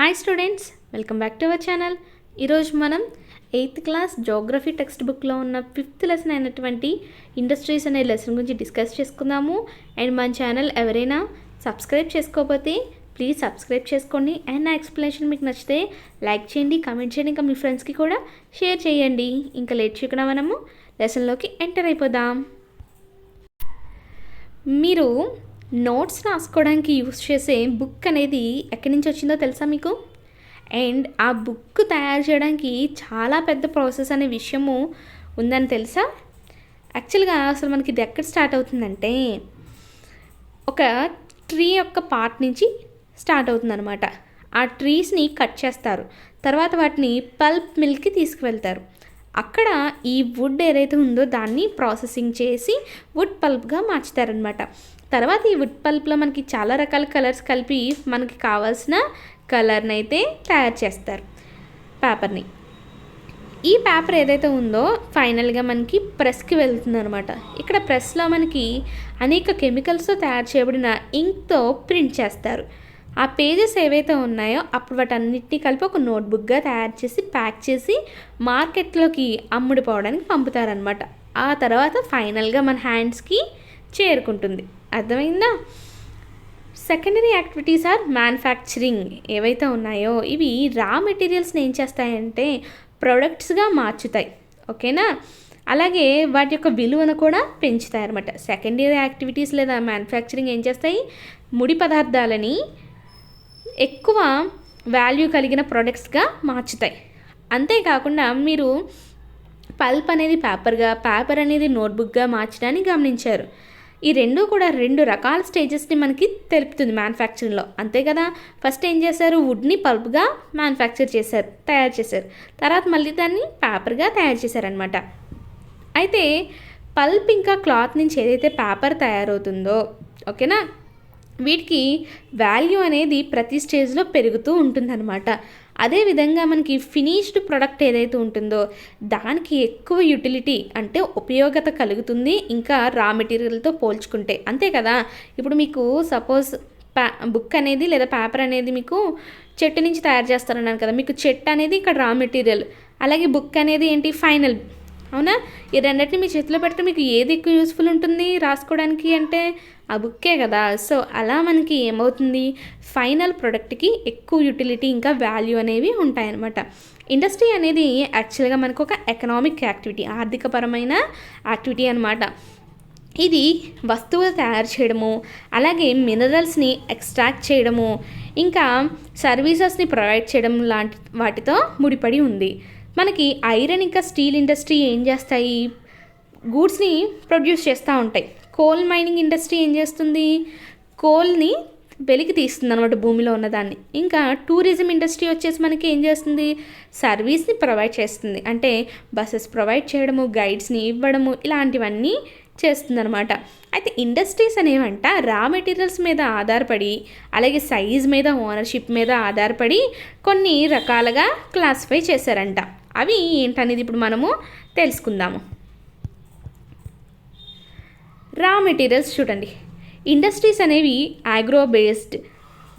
Hi students, welcome back to our channel. ఈరోజు మనం 8th class geography text బుక్లో ఉన్న 5th లెసన్ అయినటువంటి ఇండస్ట్రీస్ అనే లెసన్ గురించి డిస్కస్ చేసుకుందాము. అండ్ మన ఛానల్ ఎవరైనా సబ్స్క్రైబ్ చేసుకోకపోతే ప్లీజ్ సబ్స్క్రైబ్ చేసుకోండి. అండ్ నా ఎక్స్ప్లెనేషన్ మీకు నచ్చితే లైక్ చేయండి, కామెంట్ చేయండి, ఇంకా మీ ఫ్రెండ్స్కి కూడా షేర్ చేయండి. ఇంకా లేట్ చేయకుండా మనము లెసన్లోకి ఎంటర్ అయిపోదాం. మీరు నోట్స్ రాసుకోవడానికి యూస్ చేసే బుక్ అనేది ఎక్కడి నుంచి వచ్చిందో తెలుసా మీకు? అండ్ ఆ బుక్ తయారు చేయడానికి చాలా పెద్ద ప్రాసెస్ అనే విషయము ఉందని తెలుసా? యాక్చువల్గా అసలు మనకి ఇది ఎక్కడ స్టార్ట్ అవుతుందంటే ఒక ట్రీ యొక్క పార్ట్ నుంచి స్టార్ట్ అవుతుందన్నమాట. ఆ ట్రీస్ని కట్ చేస్తారు, తర్వాత వాటిని పల్ప్ మిల్కి తీసుకువెళ్తారు. అక్కడ ఈ వుడ్ ఏదైతే ఉందో దాన్ని ప్రాసెసింగ్ చేసి వుడ్ పల్ప్గా మార్చుతారనమాట. తర్వాత ఈ వుడ్ పల్ప్లో మనకి చాలా రకాల కలర్స్ కలిపి మనకి కావాల్సిన కలర్ని అయితే తయారు చేస్తారు, పేపర్ని. ఈ పేపర్ ఏదైతే ఉందో ఫైనల్గా మనకి ప్రెస్కి వెళ్తుంది అనమాట. ఇక్కడ ప్రెస్లో మనకి అనేక కెమికల్స్తో తయారు చేయబడిన ఇంక్తో ప్రింట్ చేస్తారు. ఆ పేజెస్ ఏవైతే ఉన్నాయో అప్పుడు వాటన్నిటిని కలిపి ఒక నోట్బుక్గా తయారు చేసి ప్యాక్ చేసి మార్కెట్లోకి అమ్ముడుపోవడానికి పంపుతారనమాట. ఆ తర్వాత ఫైనల్గా మన హ్యాండ్స్కి చేరుకుంటుంది. అర్థమైందా? సెకండరీ యాక్టివిటీస్ ఆర్ మ్యానుఫ్యాక్చరింగ్ ఏవైతే ఉన్నాయో ఇవి రా మెటీరియల్స్ని ఏం చేస్తాయంటే ప్రొడక్ట్స్గా మార్చుతాయి. ఓకేనా? అలాగే వాటి యొక్క విలువను కూడా పెంచుతాయి అన్నమాట. సెకండరీ యాక్టివిటీస్ లేదా మ్యానుఫ్యాక్చరింగ్ ఏం చేస్తాయి? ముడి పదార్థాలని ఎక్కువ వాల్యూ కలిగిన ప్రొడక్ట్స్గా మార్చుతాయి. అంతేకాకుండా మీరు పల్ప్ అనేది పేపర్గా, పేపర్ అనేది నోట్బుక్గా మార్చడాన్ని గమనించారు. ఈ రెండు కూడా రెండు రకాల స్టేజెస్ని మనకి తెలుపుతుంది మ్యానుఫ్యాక్చరింగ్లో, అంతే కదా? ఫస్ట్ ఏం చేశారు? వుడ్ని పల్ప్గా తయారు చేశారు. తర్వాత మళ్ళీ దాన్ని పేపర్గా తయారు చేశారనమాట. అయితే పల్ప్ ఇంకా క్లాత్ నుంచి ఏదైతే పేపర్ తయారవుతుందో, ఓకేనా, వీటికి వాల్యూ అనేది ప్రతి స్టేజ్లో పెరుగుతూ ఉంటుందన్నమాట. అదేవిధంగా మనకి ఫినిష్డ్ ప్రోడక్ట్ ఏదైతే ఉంటుందో దానికి ఎక్కువ యూటిలిటీ అంటే ఉపయోగత కలుగుతుంది, ఇంకా రా మెటీరియల్తో పోల్చుకుంటే, అంతే కదా? ఇప్పుడు మీకు సపోజ్ బుక్ అనేది లేదా పేపర్ అనేది మీకు చెట్టు నుంచి తయారు చేస్తారన్నాను కదా. మీకు చెట్టు అనేది ఇక్కడ రా మెటీరియల్, అలాగే బుక్ అనేది ఏంటి? ఫైనల్. అవునా? ఈ రెండింటిని మీ చేతిలో పెడితే మీకు ఏది ఎక్కువ యూస్ఫుల్ ఉంటుంది రాసుకోవడానికి అంటే ఆ బుక్కే కదా. సో అలా మనకి ఏమవుతుంది? ఫైనల్ ప్రోడక్ట్కి ఎక్కువ యూటిలిటీ ఇంకా వాల్యూ అనేవి ఉంటాయన్నమాట. ఇండస్ట్రీ అనేది యాక్చువల్గా మనకు ఒక ఎకనామిక్ యాక్టివిటీ, ఆర్థికపరమైన యాక్టివిటీ అనమాట. ఇది వస్తువులు తయారు చేయడము, అలాగే మినరల్స్ని ఎక్స్ట్రాక్ట్ చేయడము, ఇంకా సర్వీసెస్ని ప్రొవైడ్ చేయడం లాంటి వాటితో ముడిపడి ఉంది. మనకి ఐరన్ ఇంకా స్టీల్ ఇండస్ట్రీ ఏం చేస్తాయి? గూడ్స్ని ప్రొడ్యూస్ చేస్తూ ఉంటాయి. కోల్ మైనింగ్ ఇండస్ట్రీ ఏం చేస్తుంది? కోల్ని వెలికి తీస్తుంది అనమాట, భూమిలో ఉన్నదాన్ని. ఇంకా టూరిజం ఇండస్ట్రీ వచ్చేసి మనకి ఏం చేస్తుంది? సర్వీస్ని ప్రొవైడ్ చేస్తుంది, అంటే బస్సెస్ ప్రొవైడ్ చేయడము, గైడ్స్ని ఇవ్వడము, ఇలాంటివన్నీ చేస్తుందన్నమాట. అయితే ఇండస్ట్రీస్ అనేవంట రా మెటీరియల్స్ మీద ఆధారపడి, అలాగే సైజ్ మీద, ఓనర్షిప్ మీద ఆధారపడి కొన్ని రకాలుగా క్లాసిఫై చేశారంట. అవి ఏంటనేది ఇప్పుడు మనము తెలుసుకుందాము. రా మెటీరియల్స్ చూడండి. ఇండస్ట్రీస్ అనేవి agro based,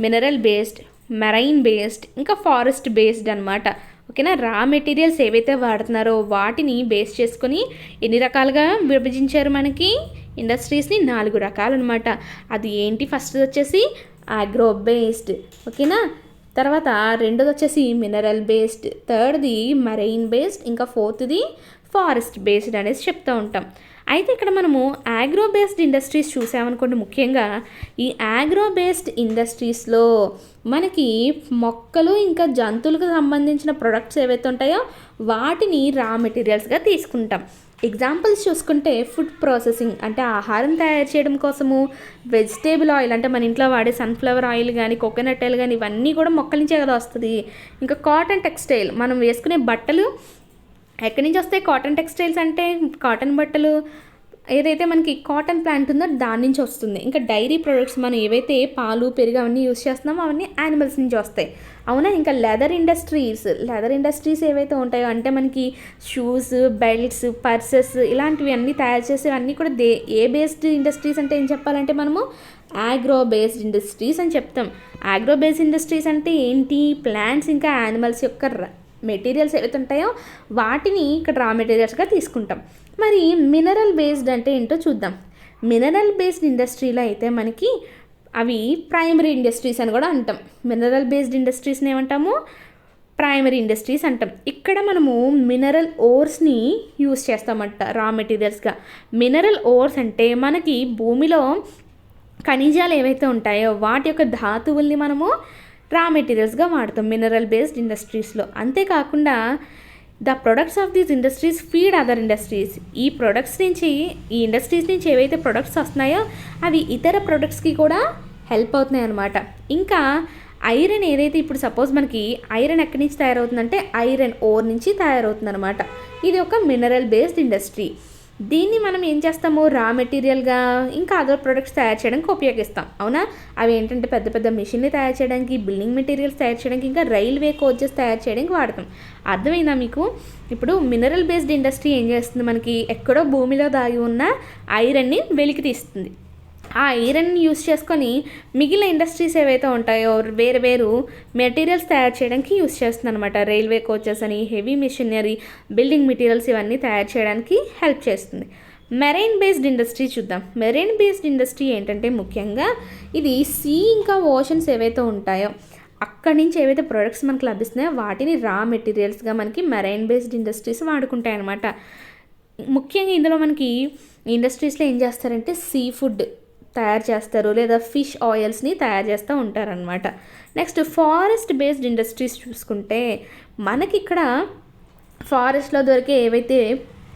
mineral based, marine based, ఇంకా ఫారెస్ట్ బేస్డ్ అనమాట. ఓకేనా? రా మెటీరియల్స్ ఏవైతే వాడుతున్నారో వాటిని బేస్ చేసుకొని ఎన్ని రకాలుగా విభజించారు మనకి ఇండస్ట్రీస్ని? 4 రకాలు అనమాట. అది ఏంటి? ఫస్ట్ వచ్చేసి ఆగ్రో బేస్డ్, ఓకేనా? తర్వాత రెండోది వచ్చేసి మినరల్ బేస్డ్, థర్డ్ది మెరైన్ బేస్డ్, ఇంకా ఫోర్త్ది ఫారెస్ట్ బేస్డ్ అనేసి చెప్తూ ఉంటాం. అయితే ఇక్కడ మనము ఆగ్రో బేస్డ్ ఇండస్ట్రీస్ చూసామనుకోండి. ముఖ్యంగా ఈ ఆగ్రో బేస్డ్ ఇండస్ట్రీస్లో మనకి మొక్కలు ఇంకా జంతువులకు సంబంధించిన ప్రొడక్ట్స్ ఏవైతే ఉంటాయో వాటిని రా మెటీరియల్స్గా తీసుకుంటాం. ఎగ్జాంపుల్స్ చూసుకుంటే ఫుడ్ ప్రాసెసింగ్ అంటే ఆహారం తయారు చేయడం కోసము, వెజిటేబుల్ ఆయిల్ అంటే మన ఇంట్లో వాడే సన్ఫ్లవర్ ఆయిల్ కానీ, కోకోనట్ ఆయిల్ కానీ, ఇవన్నీ కూడా మొక్కల నుంచే కదా వస్తుంది. ఇంకా కాటన్ టెక్స్టైల్, మనం వేసుకునే బట్టలు ఎక్కడి నుంచి వస్తాయి? కాటన్ టెక్స్టైల్స్ అంటే కాటన్ బట్టలు ఏదైతే మనకి కాటన్ ప్లాంట్ ఉందో దాని నుంచి వస్తుంది. ఇంకా డైరీ ప్రొడక్ట్స్ మనం ఏవైతే పాలు, పెరుగు అవన్నీ యూస్ చేస్తున్నామో అవన్నీ యానిమల్స్ నుంచి వస్తాయి. అవునా? ఇంకా లెదర్ ఇండస్ట్రీస్ ఏవైతే ఉంటాయో అంటే మనకి షూస్, బెల్ట్స్, పర్సెస్ ఇలాంటివి అన్నీ తయారు చేసేవన్నీ కూడా ఏ బేస్డ్ ఇండస్ట్రీస్ అంటే ఏం చెప్పాలంటే మనము ఆగ్రో బేస్డ్ ఇండస్ట్రీస్ అని చెప్తాం. ఆగ్రో బేస్డ్ ఇండస్ట్రీస్ అంటే ఏంటి? ప్లాంట్స్ ఇంకా యానిమల్స్ యొక్క మెటీరియల్స్ ఏవైతే ఉంటాయో వాటిని ఇక్కడ రా మెటీరియల్స్గా తీసుకుంటాం. మరి మినరల్ బేస్డ్ అంటే ఏంటో చూద్దాం. మినరల్ బేస్డ్ ఇండస్ట్రీలో అయితే మనకి అవి ప్రైమరీ ఇండస్ట్రీస్ అని కూడా అంటాం. మినరల్ బేస్డ్ ఇండస్ట్రీస్ని ఏమంటాము? ప్రైమరీ ఇండస్ట్రీస్ అంటాం. ఇక్కడ మనము మినరల్ ఓర్స్ని యూస్ చేస్తామంట రా మెటీరియల్స్గా. మినరల్ ఓర్స్ అంటే మనకి భూమిలో ఖనిజాలు ఏవైతే ఉంటాయో వాటి యొక్క ధాతువుల్ని మనము రా మెటీరియల్స్గా వాడతాం మినరల్ బేస్డ్ ఇండస్ట్రీస్లో. అంతేకాకుండా the products of these industries feed other industries. ఈ ప్రొడక్ట్స్ నుంచి, ఈ ఇండస్ట్రీస్ నుంచి ఏవైతే ప్రొడక్ట్స్ వస్తున్నాయో అవి ఇతర ప్రొడక్ట్స్కి కూడా హెల్ప్ అవుతున్నాయి అన్నమాట. ఇంకా ఐరన్ ఏదైతే ఇప్పుడు సపోజ్ మనకి ఐరన్ ఎక్కడి నుంచి తయారవుతుందంటే ఐరన్ ఓర్ నుంచి తయారవుతుంది అనమాట. ఇది ఒక మినరల్ బేస్డ్ ఇండస్ట్రీ. దీన్ని మనం ఏం చేస్తాము? రా మెటీరియల్గా ఇంకా అదర్ ప్రొడక్ట్స్ తయారు చేయడానికి ఉపయోగిస్తాం. అవునా? అవి ఏంటంటే పెద్ద పెద్ద మిషన్ని తయారు చేయడానికి, బిల్డింగ్ మెటీరియల్స్ తయారు చేయడానికి, ఇంకా రైల్వే కోచెస్ తయారు చేయడానికి వాడతాం. అర్థమైందా మీకు? ఇప్పుడు మినరల్ బేస్డ్ ఇండస్ట్రీ ఏం చేస్తుంది? మనకి ఎక్కడో భూమిలో దాగి ఉన్న ఐరన్ని వెలికి తీస్తుంది. ఆ ఐరన్ యూస్ చేసుకొని మిగిలిన ఇండస్ట్రీస్ ఏవైతే ఉంటాయో వేరు వేరు మెటీరియల్స్ తయారు చేయడానికి యూస్ చేస్తుంది అనమాట. రైల్వే కోచెస్ అని, హెవీ మిషనరీ, బిల్డింగ్ మెటీరియల్స్ ఇవన్నీ తయారు చేయడానికి హెల్ప్ చేస్తుంది. మెరైన్ బేస్డ్ ఇండస్ట్రీ చూద్దాం. మెరైన్ బేస్డ్ ఇండస్ట్రీ ఏంటంటే ముఖ్యంగా ఇది సీ ఇంకా ఓషన్స్ ఏవైతే ఉంటాయో అక్కడి నుంచి ఏవైతే ప్రొడక్ట్స్ మనకు లభిస్తున్నాయో వాటిని రా మెటీరియల్స్గా మనకి మెరైన్ బేస్డ్ ఇండస్ట్రీస్ వాడుకుంటాయి అన్నమాట. ముఖ్యంగా ఇందులో మనకి ఇండస్ట్రీస్లో ఏం చేస్తారంటే సీ ఫుడ్ తయారు చేస్తారు, లేదా ఫిష్ ఆయిల్స్ని తయారు చేస్తూ ఉంటారనమాట. నెక్స్ట్ ఫారెస్ట్ బేస్డ్ ఇండస్ట్రీస్ చూసుకుంటే మనకి ఇక్కడ ఫారెస్ట్లో దొరికే ఏవైతే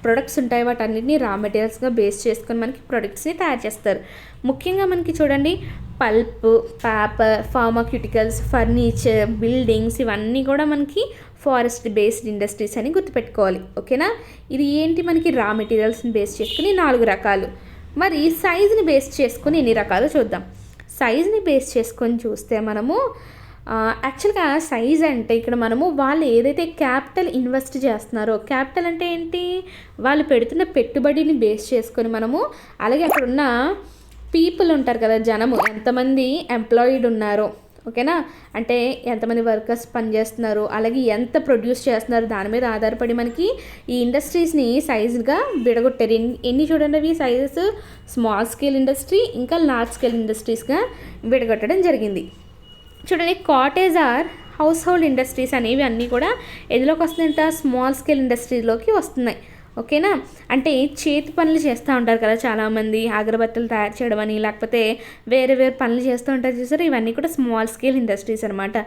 ప్రొడక్ట్స్ ఉంటాయో వాటన్నిటిని రా మెటీరియల్స్గా బేస్ చేసుకొని మనకి ప్రొడక్ట్స్ని తయారు చేస్తారు. ముఖ్యంగా మనకి చూడండి pulp, paper, pharmaceuticals, furniture, buildings ఇవన్నీ కూడా మనకి ఫారెస్ట్ బేస్డ్ ఇండస్ట్రీస్ అని గుర్తుపెట్టుకోవాలి. ఓకేనా? ఇది ఏంటి? మనకి రా మెటీరియల్స్ని బేస్ చేసుకుని 4 రకాలు. మరి సైజుని బేస్ చేసుకుని ఎన్ని రకాలు చూద్దాం. సైజుని బేస్ చేసుకొని చూస్తే మనము యాక్చువల్గా సైజ్ అంటే ఇక్కడ మనము వాళ్ళు ఏదైతే క్యాపిటల్ ఇన్వెస్ట్ చేస్తున్నారో, క్యాపిటల్ అంటే ఏంటి? వాళ్ళు పెడుతున్న పెట్టుబడిని బేస్ చేసుకొని మనము, అలాగే అక్కడ ఉన్న పీపుల్ ఉంటారు కదా, జనము ఎంతమంది ఎంప్లాయిడ్ ఉన్నారో, ఓకేనా, అంటే ఎంతమంది వర్కర్స్ పనిచేస్తున్నారు, అలాగే ఎంత ప్రొడ్యూస్ చేస్తున్నారు దాని మీద ఆధారపడి మనకి ఈ ఇండస్ట్రీస్ని సైజుగా విడగొట్టారు. ఎన్ని చూడండి అవి సైజెస్ స్మాల్ స్కేల్ ఇండస్ట్రీ ఇంకా లార్జ్ స్కేల్ ఇండస్ట్రీస్గా విడగొట్టడం జరిగింది. చూడండి cottage or household industries అనేవి అన్నీ కూడా ఎందులోకి వస్తున్నాయంట? స్మాల్ స్కేల్ ఇండస్ట్రీలోకి వస్తున్నాయి. ఓకేనా? అంటే చేతి పనులు చేస్తూ ఉంటారు కదా చాలామంది, అగరబత్తులు తయారు చేయడం అని, లేకపోతే వేరే వేరే పనులు చేస్తూ ఉంటారు చూసారు, ఇవన్నీ కూడా స్మాల్ స్కేల్ ఇండస్ట్రీస్ అనమాట.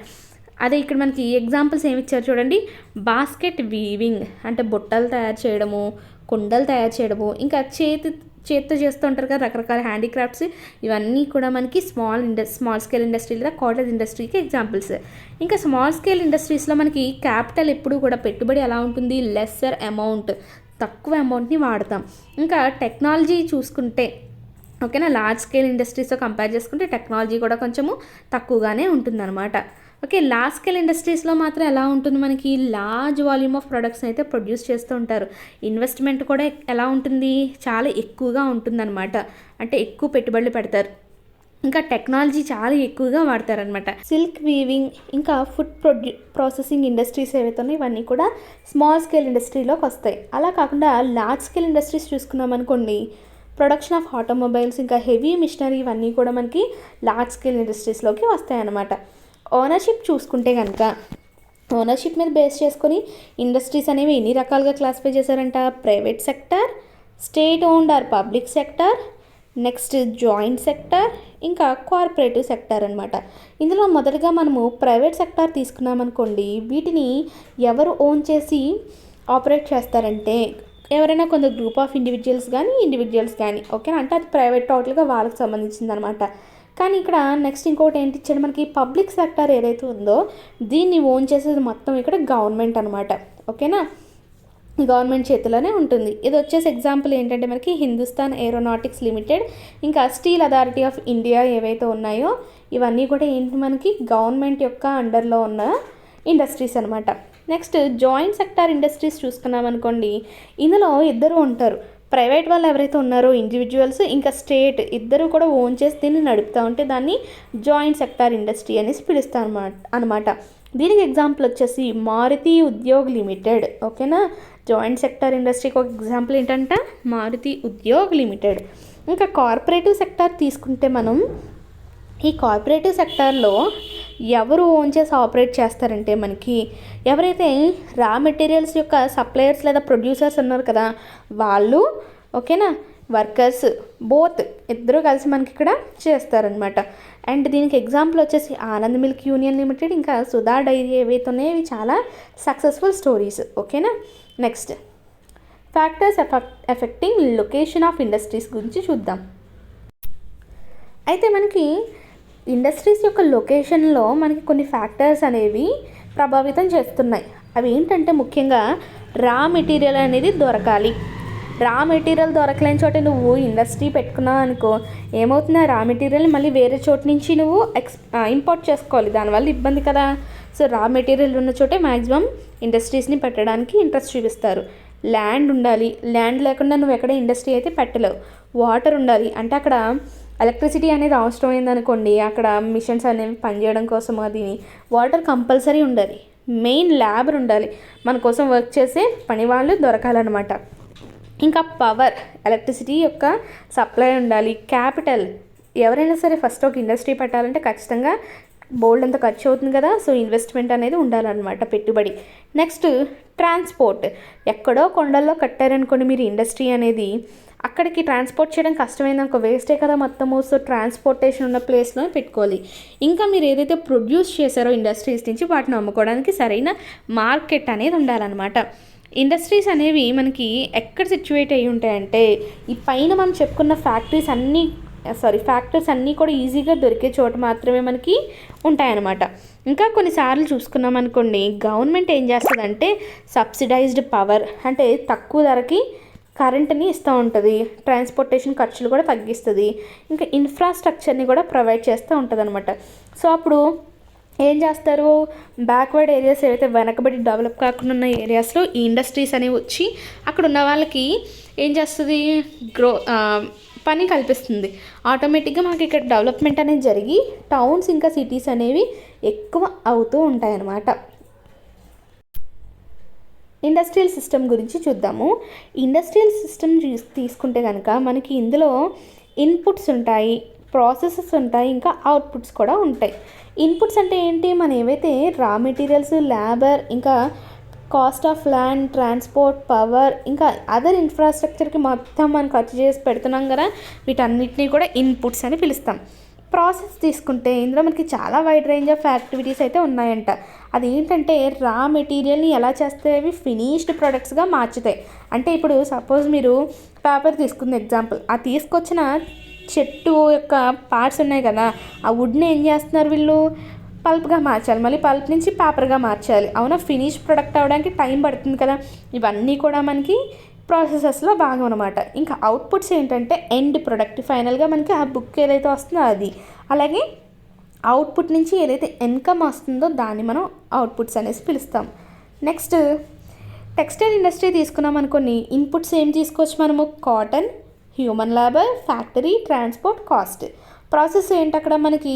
అదే ఇక్కడ మనకి ఎగ్జాంపుల్స్ ఏమి ఇచ్చారు చూడండి. బాస్కెట్ వీవింగ్ అంటే బుట్టలు తయారు చేయడము, కుండలు తయారు చేయడము, ఇంకా చేతితో చేస్తూ ఉంటారు కదా రకరకాల హ్యాండీక్రాఫ్ట్స్, ఇవన్నీ కూడా మనకి స్మాల్ స్కేల్ ఇండస్ట్రీ లేదా కాటేజ్ ఇండస్ట్రీకి ఎగ్జాంపుల్స్. ఇంకా స్మాల్ స్కేల్ ఇండస్ట్రీస్లో మనకి క్యాపిటల్ ఎప్పుడు కూడా పెట్టుబడి ఎలా ఉంటుంది? లెస్సర్ అమౌంట్, తక్కువ అమౌంట్ని వాడతాం. ఇంకా టెక్నాలజీ చూసుకుంటే ఓకేనా, లార్జ్ స్కేల్ ఇండస్ట్రీస్తో కంపేర్ చేసుకుంటే టెక్నాలజీ కూడా కొంచెము తక్కువగానే ఉంటుందన్నమాట. ఓకే, లార్జ్ స్కేల్ ఇండస్ట్రీస్లో మాత్రం ఎలా ఉంటుంది? మనకి లార్జ్ వాల్యూమ్ ఆఫ్ ప్రొడక్ట్స్ని అయితే ప్రొడ్యూస్ చేస్తూ ఉంటారు. ఇన్వెస్ట్మెంట్ కూడా ఎలా ఉంటుంది? చాలా ఎక్కువగా ఉంటుందన్నమాట. అంటే ఎక్కువ పెట్టుబడులు పెడతారు. ఇంకా టెక్నాలజీ చాలా ఎక్కువగా వాడతారనమాట. సిల్క్ వీవింగ్ ఇంకా ఫుడ్ ప్రాసెసింగ్ ఇండస్ట్రీస్ ఏవైతే ఉన్నాయో ఇవన్నీ కూడా స్మాల్ స్కేల్ ఇండస్ట్రీలోకి వస్తాయి. అలా కాకుండా లార్జ్ స్కేల్ ఇండస్ట్రీస్ చూసుకున్నాం అనుకోండి, ప్రొడక్షన్ ఆఫ్ ఆటోమొబైల్స్ ఇంకా హెవీ మిషనరీ ఇవన్నీ కూడా మనకి లార్జ్ స్కేల్ ఇండస్ట్రీస్లోకి వస్తాయి అన్నమాట. ఓనర్షిప్ చూసుకుంటే కనుక ఓనర్షిప్ మీద బేస్ చేసుకొని ఇండస్ట్రీస్ అనేవి ఎన్ని రకాలుగా క్లాసిఫై చేశారంట? Private sector, state owned or public sector, next joint sector, ఇంకా కార్పొరేటివ్ సెక్టర్ అనమాట. ఇందులో మొదటగా మనము ప్రైవేట్ సెక్టార్ తీసుకున్నామనుకోండి, వీటిని ఎవరు ఓన్ చేసి ఆపరేట్ చేస్తారంటే ఎవరైనా కొంత గ్రూప్ ఆఫ్ ఇండివిజువల్స్ కానీ ఓకేనా, అంటే అది ప్రైవేట్ టోటల్గా వాళ్ళకి సంబంధించింది అనమాట. కానీ ఇక్కడ నెక్స్ట్ ఇంకోటి ఏంటి ఇచ్చాడు మనకి? పబ్లిక్ సెక్టర్ ఏదైతే ఉందో దీన్ని ఓన్ చేసేది మొత్తం ఇక్కడ గవర్నమెంట్ అనమాట. ఓకేనా, గవర్నమెంట్ చేతిలోనే ఉంటుంది. ఇది వచ్చేసి ఎగ్జాంపుల్ ఏంటంటే మనకి హిందుస్థాన్ ఏరోనాటిక్స్ లిమిటెడ్, ఇంకా స్టీల్ అథారిటీ ఆఫ్ ఇండియా ఏవైతే ఉన్నాయో ఇవన్నీ కూడా ఏంటి మనకి గవర్నమెంట్ యొక్క అండర్లో ఉన్న ఇండస్ట్రీస్ అనమాట. నెక్స్ట్ జాయింట్ సెక్టార్ ఇండస్ట్రీస్ చూసుకున్నాం అనుకోండి, ఇందులో ఇద్దరు ఉంటారు, ప్రైవేట్ వాళ్ళు ఎవరైతే ఉన్నారో ఇండివిజువల్స్ ఇంకా స్టేట్ ఇద్దరు కూడా ఓన్ చేసి దీన్ని నడుపుతూ ఉంటే దాన్ని జాయింట్ సెక్టార్ ఇండస్ట్రీ అనేసి పిలుస్తాం అనమాట. దీనికి ఎగ్జాంపుల్ వచ్చేసి మారుతి ఉద్యోగ్ లిమిటెడ్. ఓకేనా, జాయింట్ సెక్టార్ ఇండస్ట్రీకి ఒక ఎగ్జాంపుల్ ఏంటంటే మారుతి ఉద్యోగ్ లిమిటెడ్. ఇంకా కార్పొరేటివ్ సెక్టార్ తీసుకుంటే మనం ఈ కార్పొరేటివ్ సెక్టార్లో ఎవరు ఓన్ చేసి ఆపరేట్ చేస్తారంటే మనకి ఎవరైతే రా మెటీరియల్స్ యొక్క సప్లయర్స్ లేదా ప్రొడ్యూసర్స్ ఉన్నారు కదా వాళ్ళు, ఓకేనా, వర్కర్స్ బోత్ ఇద్దరు కలిసి మనకి ఇక్కడ చేస్తారనమాట. అండ్ దీనికి ఎగ్జాంపుల్ వచ్చేసి ఆనంద్ మిల్క్ యూనియన్ లిమిటెడ్ ఇంకా సుధా డైరీ ఏవైతే ఉన్నాయో ఇవి చాలా సక్సెస్ఫుల్ స్టోరీస్. ఓకేనా, next factors effecting location of industries గురించి చూద్దాం. అయితే మనకి ఇండస్ట్రీస్ యొక్క లొకేషన్లో మనకి కొన్ని ఫ్యాక్టర్స్ అనేవి ప్రభావితం చేస్తున్నాయి. అవి ఏంటంటే ముఖ్యంగా రా మెటీరియల్ అనేది దొరకాలి. రా మెటీరియల్ దొరకలేని చోట నువ్వు ఇండస్ట్రీ పెట్టుకున్నావు అనుకో ఏమవుతుంది, రా మెటీరియల్ మళ్ళీ వేరే చోట నుంచి నువ్వు ఇంపోర్ట్ చేసుకోవాలి, దానివల్ల ఇబ్బంది కదా. సో రా మెటీరియల్ ఉన్న చోటే మ్యాక్సిమం ఇండస్ట్రీస్ని పెట్టడానికి ఇంట్రెస్ట్ చూపిస్తారు. ల్యాండ్ ఉండాలి, ల్యాండ్ లేకుండా నువ్వు ఎక్కడ ఇండస్ట్రీ అయితే పెట్టలేవు. వాటర్ ఉండాలి, అంటే అక్కడ ఎలక్ట్రిసిటీ అనేది అవసరం అయిందనుకోండి అక్కడ మిషన్స్ అనేవి పనిచేయడం కోసం అది వాటర్ కంపల్సరీ ఉండాలి. మెయిన్ ల్యాబర్ ఉండాలి, మన కోసం వర్క్ చేసే పని వాళ్ళు దొరకాలన్నమాట. ఇంకా పవర్, ఎలక్ట్రిసిటీ యొక్క సప్లై ఉండాలి. క్యాపిటల్, ఎవరైనా సరే ఫస్ట్ ఒక ఇండస్ట్రీ పెట్టాలంటే ఖచ్చితంగా బోల్డ్ అంత ఖర్చు అవుతుంది కదా, సో ఇన్వెస్ట్మెంట్ అనేది ఉండాలన్నమాట, పెట్టుబడి. నెక్స్ట్ ట్రాన్స్పోర్ట్, ఎక్కడో కొండల్లో కట్టారనుకోండి మీరు ఇండస్ట్రీ అనేది, అక్కడికి ట్రాన్స్పోర్ట్ చేయడం కష్టమైంది అనుకో వేస్టే కదా మొత్తము. సో ట్రాన్స్పోర్టేషన్ ఉన్న ప్లేస్లో పెట్టుకోవాలి. ఇంకా మీరు ఏదైతే ప్రొడ్యూస్ చేశారో ఇండస్ట్రీస్ నుంచి వాటిని అమ్ముకోవడానికి సరైన మార్కెట్ అనేది ఉండాలన్నమాట. ఇండస్ట్రీస్ అనేవి మనకి ఎక్కడ సిచ్యువేట్ అయ్యి ఉంటాయంటే ఈ పైన మనం చెప్పుకున్న ఫ్యాక్టర్స్ అన్నీ కూడా ఈజీగా దొరికే చోట మాత్రమే మనకి ఉంటాయన్నమాట. ఇంకా కొన్నిసార్లు చూసుకున్నాం అనుకోండి గవర్నమెంట్ ఏం చేస్తుందంటే సబ్సిడైజ్డ్ పవర్ అంటే తక్కువ ధరకి కరెంట్ని ఇస్తూ ఉంటుంది, ట్రాన్స్పోర్టేషన్ ఖర్చులు కూడా తగ్గిస్తుంది, ఇంకా ఇన్ఫ్రాస్ట్రక్చర్ని కూడా ప్రొవైడ్ చేస్తూ ఉంటుంది అనమాట. సో అప్పుడు ఏం చేస్తారు, బ్యాక్వర్డ్ ఏరియాస్ ఏవైతే వెనకబడి డెవలప్ కాకుండా ఉన్న ఏరియాస్లో ఈ ఇండస్ట్రీస్ అనేవి వచ్చి అక్కడ ఉన్న వాళ్ళకి ఏం చేస్తుంది, పని కల్పిస్తుంది. ఆటోమేటిక్గా మనకి ఇక్కడ డెవలప్మెంట్ అనేది జరిగి టౌన్స్ ఇంకా సిటీస్ అనేవి ఎక్కువ అవుతూ ఉంటాయన్నమాట. ఇండస్ట్రియల్ సిస్టమ్ గురించి చూద్దాము. ఇండస్ట్రియల్ సిస్టమ్ తీసుకుంటే కనుక మనకి ఇందులో ఇన్పుట్స్ ఉంటాయి, ప్రాసెసెస్ ఉంటాయి, ఇంకా అవుట్పుట్స్ కూడా ఉంటాయి. ఇన్పుట్స్ అంటే ఏంటి, మనం ఏవైతే రా మెటీరియల్స్, లేబర్, ఇంకా cost of land, transport, power, ఇంకా అదర్ ఇన్ఫ్రాస్ట్రక్చర్కి మొత్తం మనం ఖర్చు చేసి పెడుతున్నాం కదా, వీటన్నిటిని కూడా ఇన్పుట్స్ అని పిలుస్తాం. ప్రాసెస్ తీసుకుంటే ఇందులో మనకి చాలా వైడ్ రేంజ్ ఆఫ్ యాక్టివిటీస్ అయితే ఉన్నాయంట. అది ఏంటంటే రా మెటీరియల్ని ఎలా చేస్తే అవి ఫినిష్డ్ ప్రొడక్ట్స్గా మార్చుతాయి. అంటే ఇప్పుడు సపోజ్ మీరు పేపర్ తీసుకున్న ఎగ్జాంపుల్, ఆ తీసుకొచ్చిన చెట్టు యొక్క పార్ట్స్ ఉన్నాయి కదా, ఆ వుడ్ని ఏం చేస్తున్నారు వీళ్ళు, పల్ప్గా మార్చాలి, మళ్ళీ పల్ప్ నుంచి పేపర్గా మార్చాలి. అవునా, ఫినిష్ ప్రొడక్ట్ అవ్వడానికి టైం పడుతుంది కదా. ఇవన్నీ కూడా మనకి ప్రాసెసెస్లో భాగం అనమాట. ఇంకా అవుట్పుట్స్ ఏంటంటే ఎండ్ ప్రొడక్ట్, ఫైనల్గా మనకి ఆ బుక్ ఏదైతే వస్తుందో అది. అలాగే అవుట్పుట్ నుంచి ఏదైతే ఇన్కమ్ వస్తుందో దాన్ని మనం అవుట్పుట్స్ అనేసి పిలుస్తాం. నెక్స్ట్ టెక్స్టైల్ ఇండస్ట్రీ తీసుకున్నాం అనుకోని ఇన్పుట్స్ ఏం తీసుకోవచ్చు మనము, cotton, human labour, factory, transport, cost. Process ఏంటి, అక్కడ మనకి